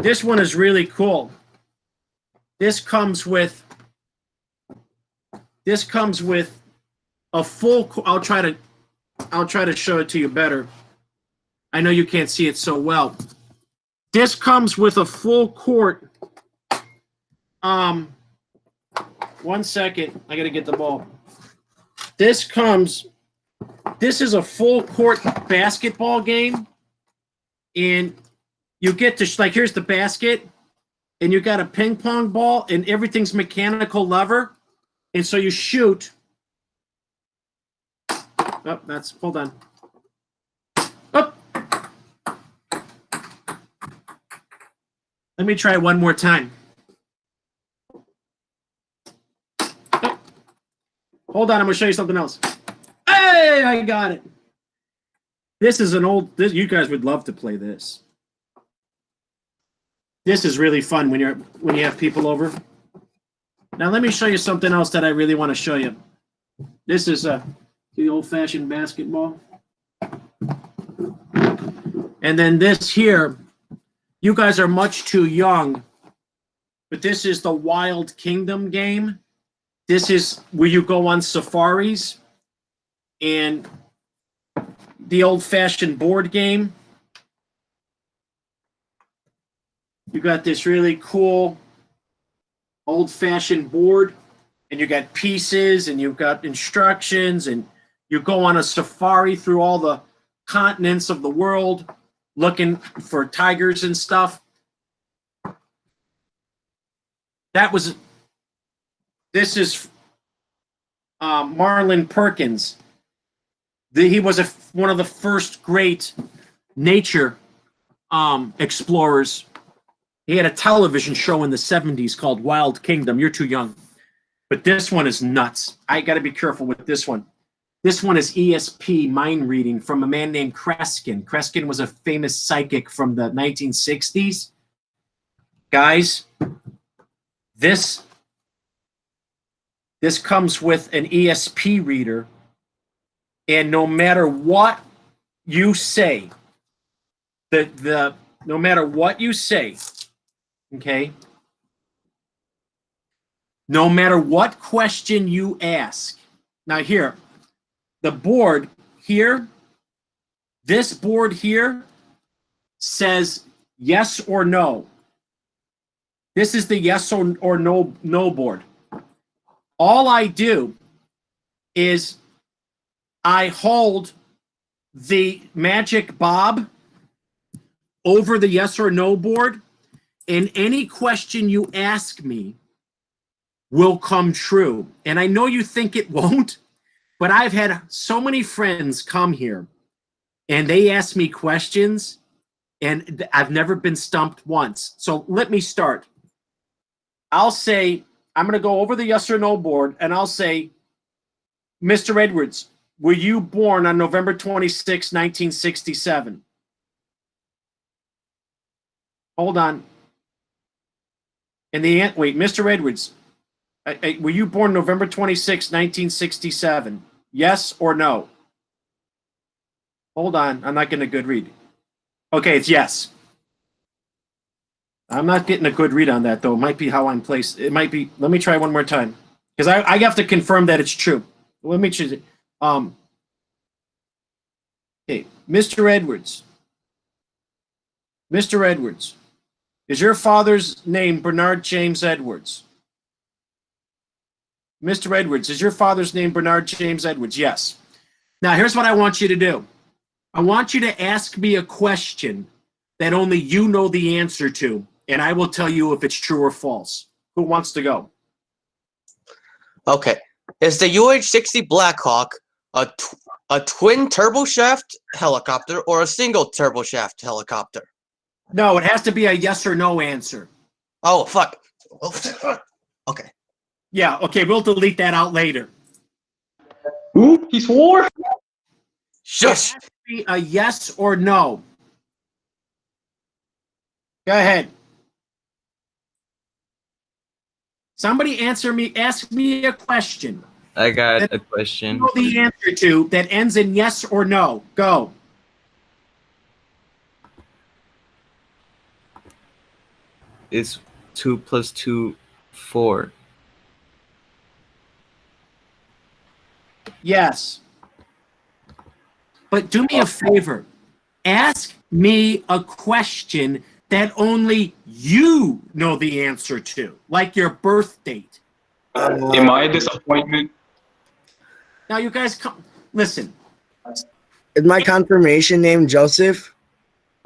This one is really cool. This comes with a full... I'll try to show it to you better. I know you can't see it so well. This comes with a full court. One second. I got to get the ball. This is a full court basketball game. And you get to, like, here's the basket. And you got a ping pong ball and everything's mechanical lever. And so you shoot. Oh, hold on. Oh. Let me try one more time. Oh. Hold on, I'm gonna show you something else. Hey, I got it. This is you guys would love to play this. This is really fun when you have people over. Now let me show you something else that I really want to show you. This is the old-fashioned basketball. And then this here, you guys are much too young, but this is the Wild Kingdom game. This is where you go on safaris and the old-fashioned board game. You got this really cool old-fashioned board, and you got pieces, and you've got instructions, and you go on a safari through all the continents of the world looking for tigers and stuff. This is Marlin Perkins. He was one of the first great nature explorers. He had a television show in the 70s called Wild Kingdom. You're too young. But this one is nuts. I got to be careful with this one. This one is ESP mind reading from a man named Kreskin. Kreskin was a famous psychic from the 1960s. Guys, this comes with an ESP reader, and no matter what you say, no matter what you say, okay, no matter what question you ask. Now here, the board here, this board here says yes or no. This is the yes or no board. All I do is I hold the magic bob over the yes or no board, and any question you ask me will come true. And I know you think it won't, but I've had so many friends come here and they ask me questions and I've never been stumped once. So let me start. I'll say, I'm going to go over the yes or no board and I'll say, Mr. Edwards, were you born on November 26, 1967? Hold on. And wait, Mr. Edwards, were you born November 26, 1967? Yes or no? Hold on. I'm not getting a good read. Okay, it's yes. I'm not getting a good read on that, though. It might be how I'm placed. It might be. Let me try one more time. Because I have to confirm that it's true. Let me choose it. Okay, Mr. Edwards. Mr. Edwards. Is your father's name Bernard James Edwards? Mr. Edwards, is your father's name Bernard James Edwards? Yes. Now, here's what I want you to do. I want you to ask me a question that only you know the answer to, and I will tell you if it's true or false. Who wants to go? Okay. Is the UH-60 Blackhawk a twin turboshaft helicopter or a single turboshaft helicopter? No, it has to be a yes or no answer. Oh, fuck. Okay. Yeah, okay, we'll delete that out later. Ooh, he swore. Shush. It has to be a yes or no. Go ahead. Somebody ask me a question. I got a question. You know the answer to that ends in yes or no. Go. Is 2 + 2 4? Yes. But do me a favor. Ask me a question that only you know the answer to, like your birth date. Am I a disappointment? Now, you guys come. Listen. Is my confirmation name Joseph?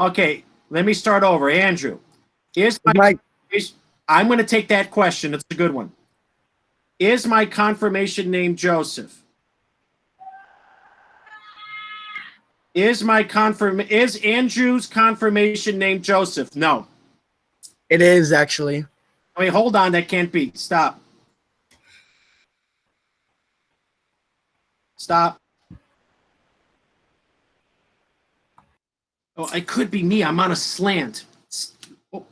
Okay, let me start over. Andrew, I'm going to take that question. It's a good one. Is my confirmation name Joseph? Is Andrew's confirmation name Joseph? No. It is actually. Wait, hold on. That can't be. Stop. Stop. Oh, it could be me. I'm on a slant. Oh.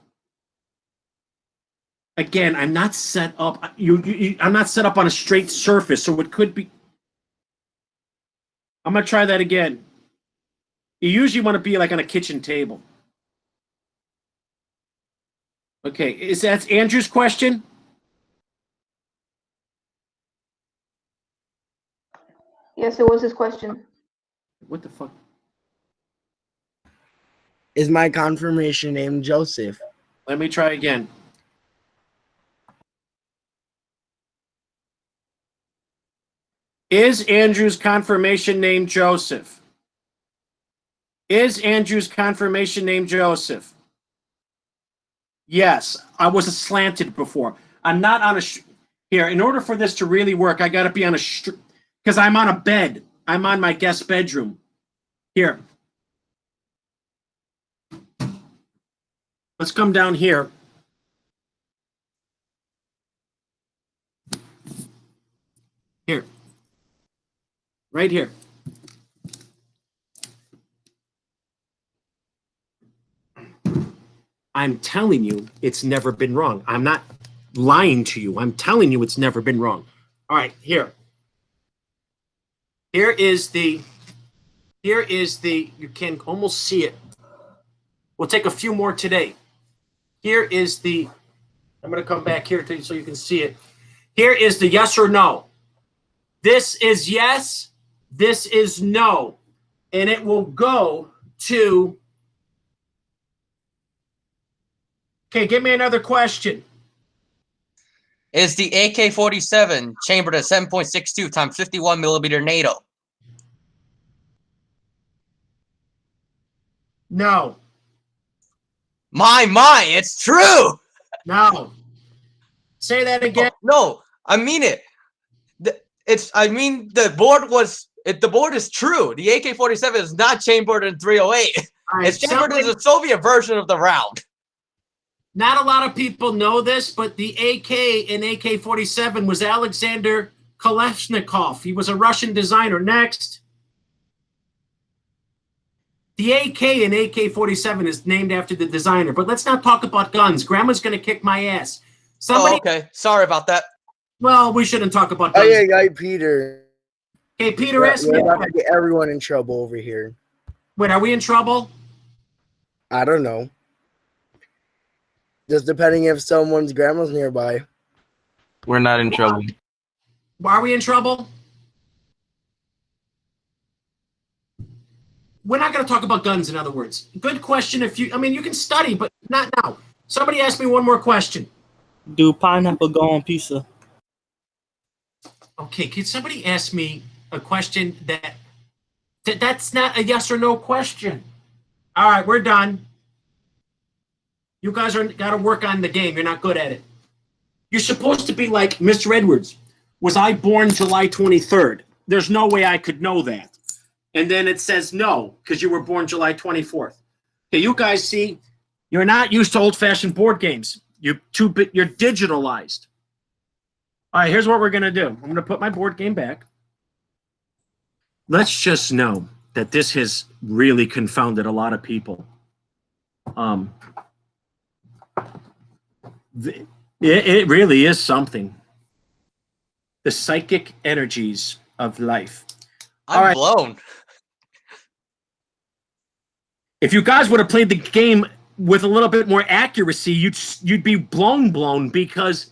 Again, I'm not set up. I'm not set up on a straight surface, so it could be. I'm gonna try that again. You usually want to be like on a kitchen table. Okay, is that Andrew's question? Yes, it was his question. What the fuck? Is my confirmation name Joseph? Let me try again. Is Andrew's confirmation name Joseph? Is Andrew's confirmation name Joseph? Yes, I was slanted before. I'm not on a here. In order for this to really work, I got to be on a because I'm on a bed. I'm on my guest bedroom. Here. Let's come down here. Here. Right here. I'm telling you, it's never been wrong. I'm not lying to you. I'm telling you it's never been wrong. All right, here. Here is the, you can almost see it. We'll take a few more today. Here is the, I'm going to come back here so you can see it. Here is the yes or no. This is yes, this is no. And it will go to, okay, give me another question. Is the AK-47 chambered at 7.62 times 51 millimeter NATO? No. My, it's true. No. Say that again. No, I mean it. The board is true. The AK-47 is not chambered in 308. Right, it's chambered in the Soviet version of the round. Not a lot of people know this, but the AK in AK-47 was Alexander Kalashnikov. He was a Russian designer. Next. The AK in AK-47 is named after the designer, but let's not talk about guns. Grandma's going to kick my ass. Oh, okay. Sorry about that. Well, we shouldn't talk about guns. Oh, yeah, guy Peter. Hey, Peter, ask me. We're about to get everyone in trouble over here. Wait, are we in trouble? I don't know. Just depending if someone's grandma's nearby. We're not in trouble. Are we in trouble? We're not going to talk about guns, in other words. Good question. You can study, but not now. Somebody ask me one more question. Do pineapple go on pizza? Okay, can somebody ask me a question that's not a yes or no question? All right, we're done. You guys got to work on the game. You're not good at it. You're supposed to be like Mr. Edwards. Was I born July 23rd? There's no way I could know that. And then it says no, because you were born July 24th. Okay, you guys see, you're not used to old-fashioned board games. You're digitalized. All right, here's what we're going to do. I'm going to put my board game back. Let's just know that this has really confounded a lot of people. It really is something. The psychic energies of life. I'm blown. If you guys would have played the game with a little bit more accuracy, you'd be blown because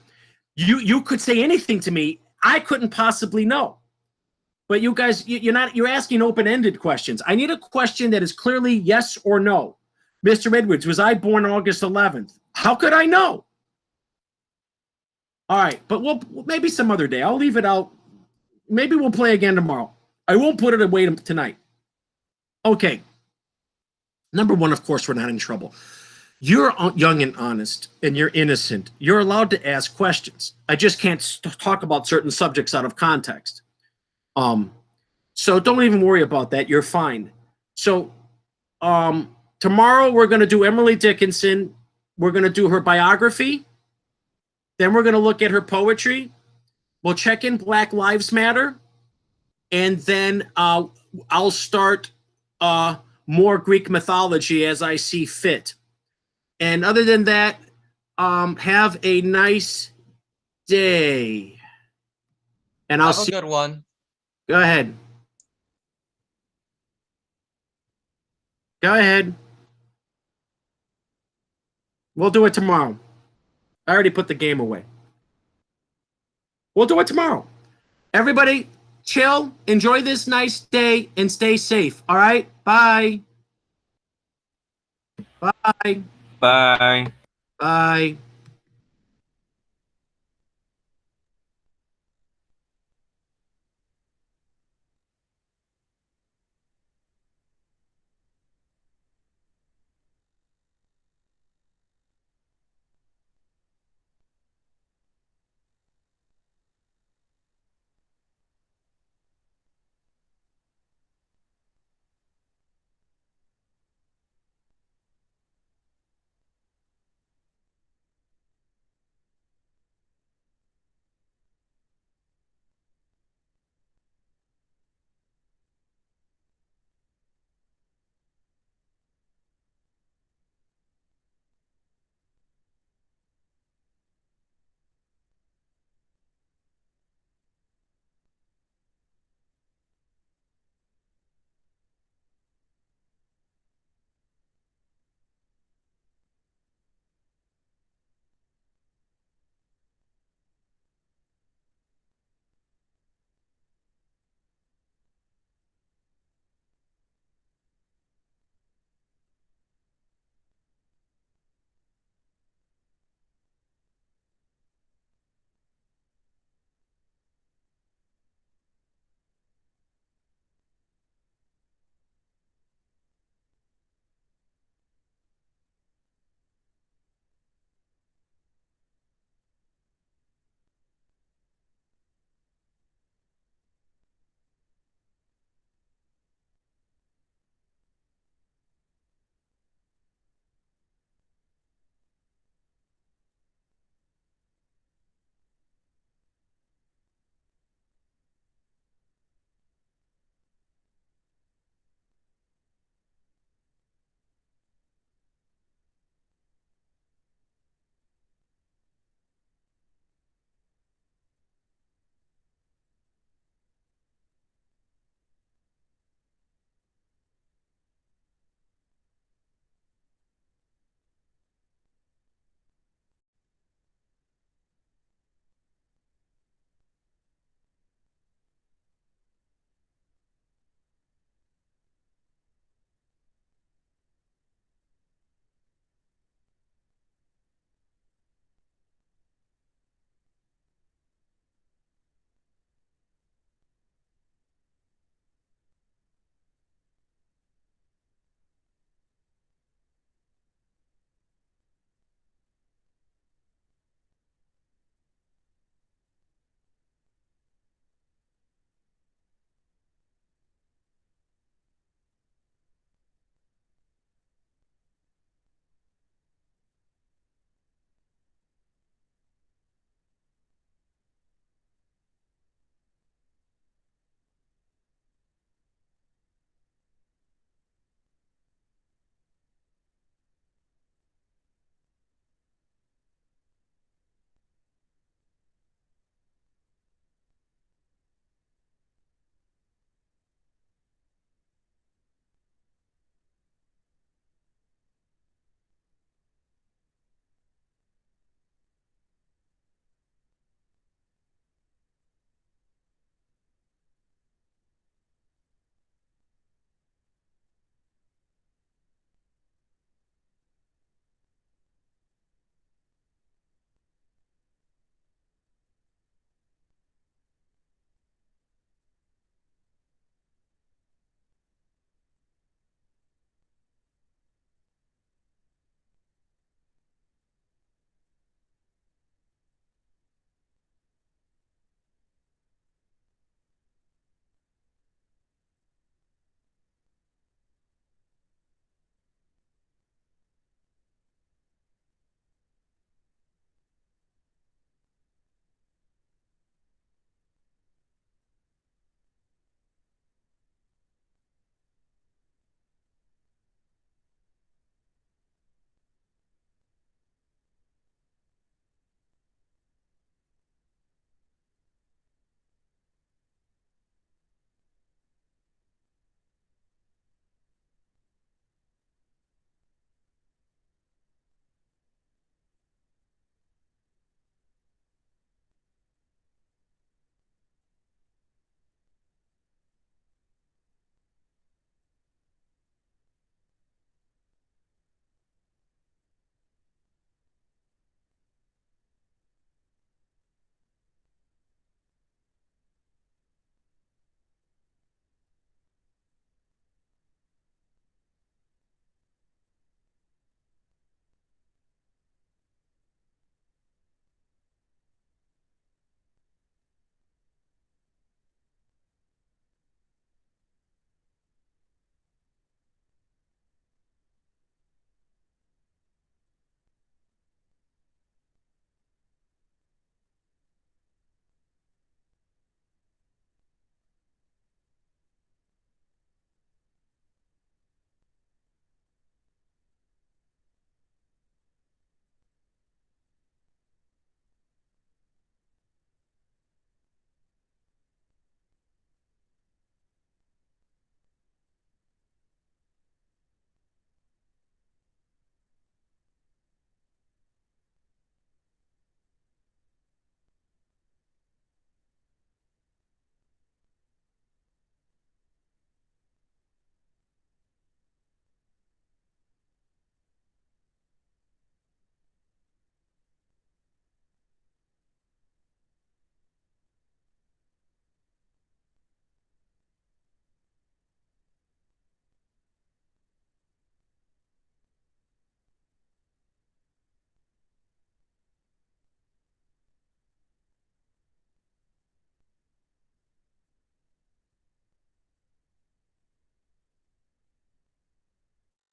you could say anything to me. I couldn't possibly know. But you guys, you're asking open-ended questions. I need a question that is clearly yes or no. Mr. Edwards, was I born August 11th? How could I know? All right, but we'll maybe some other day. I'll leave it out. Maybe we'll play again tomorrow. I won't put it away tonight. Okay. Number one, of course, we're not in trouble. You're young and honest, and you're innocent. You're allowed to ask questions. I just can't talk about certain subjects out of context. So don't even worry about that. You're fine. So tomorrow we're going to do Emily Dickinson. We're going to do her biography. Then we're going to look at her poetry. We'll check in Black Lives Matter. And then I'll start more Greek mythology as I see fit. And other than that, have a nice day. And I'll see. Have a good one. Go ahead. Go ahead. We'll do it tomorrow. I already put the game away. We'll do it tomorrow. Everybody, chill, enjoy this nice day, and stay safe. All right? Bye. Bye. Bye. Bye.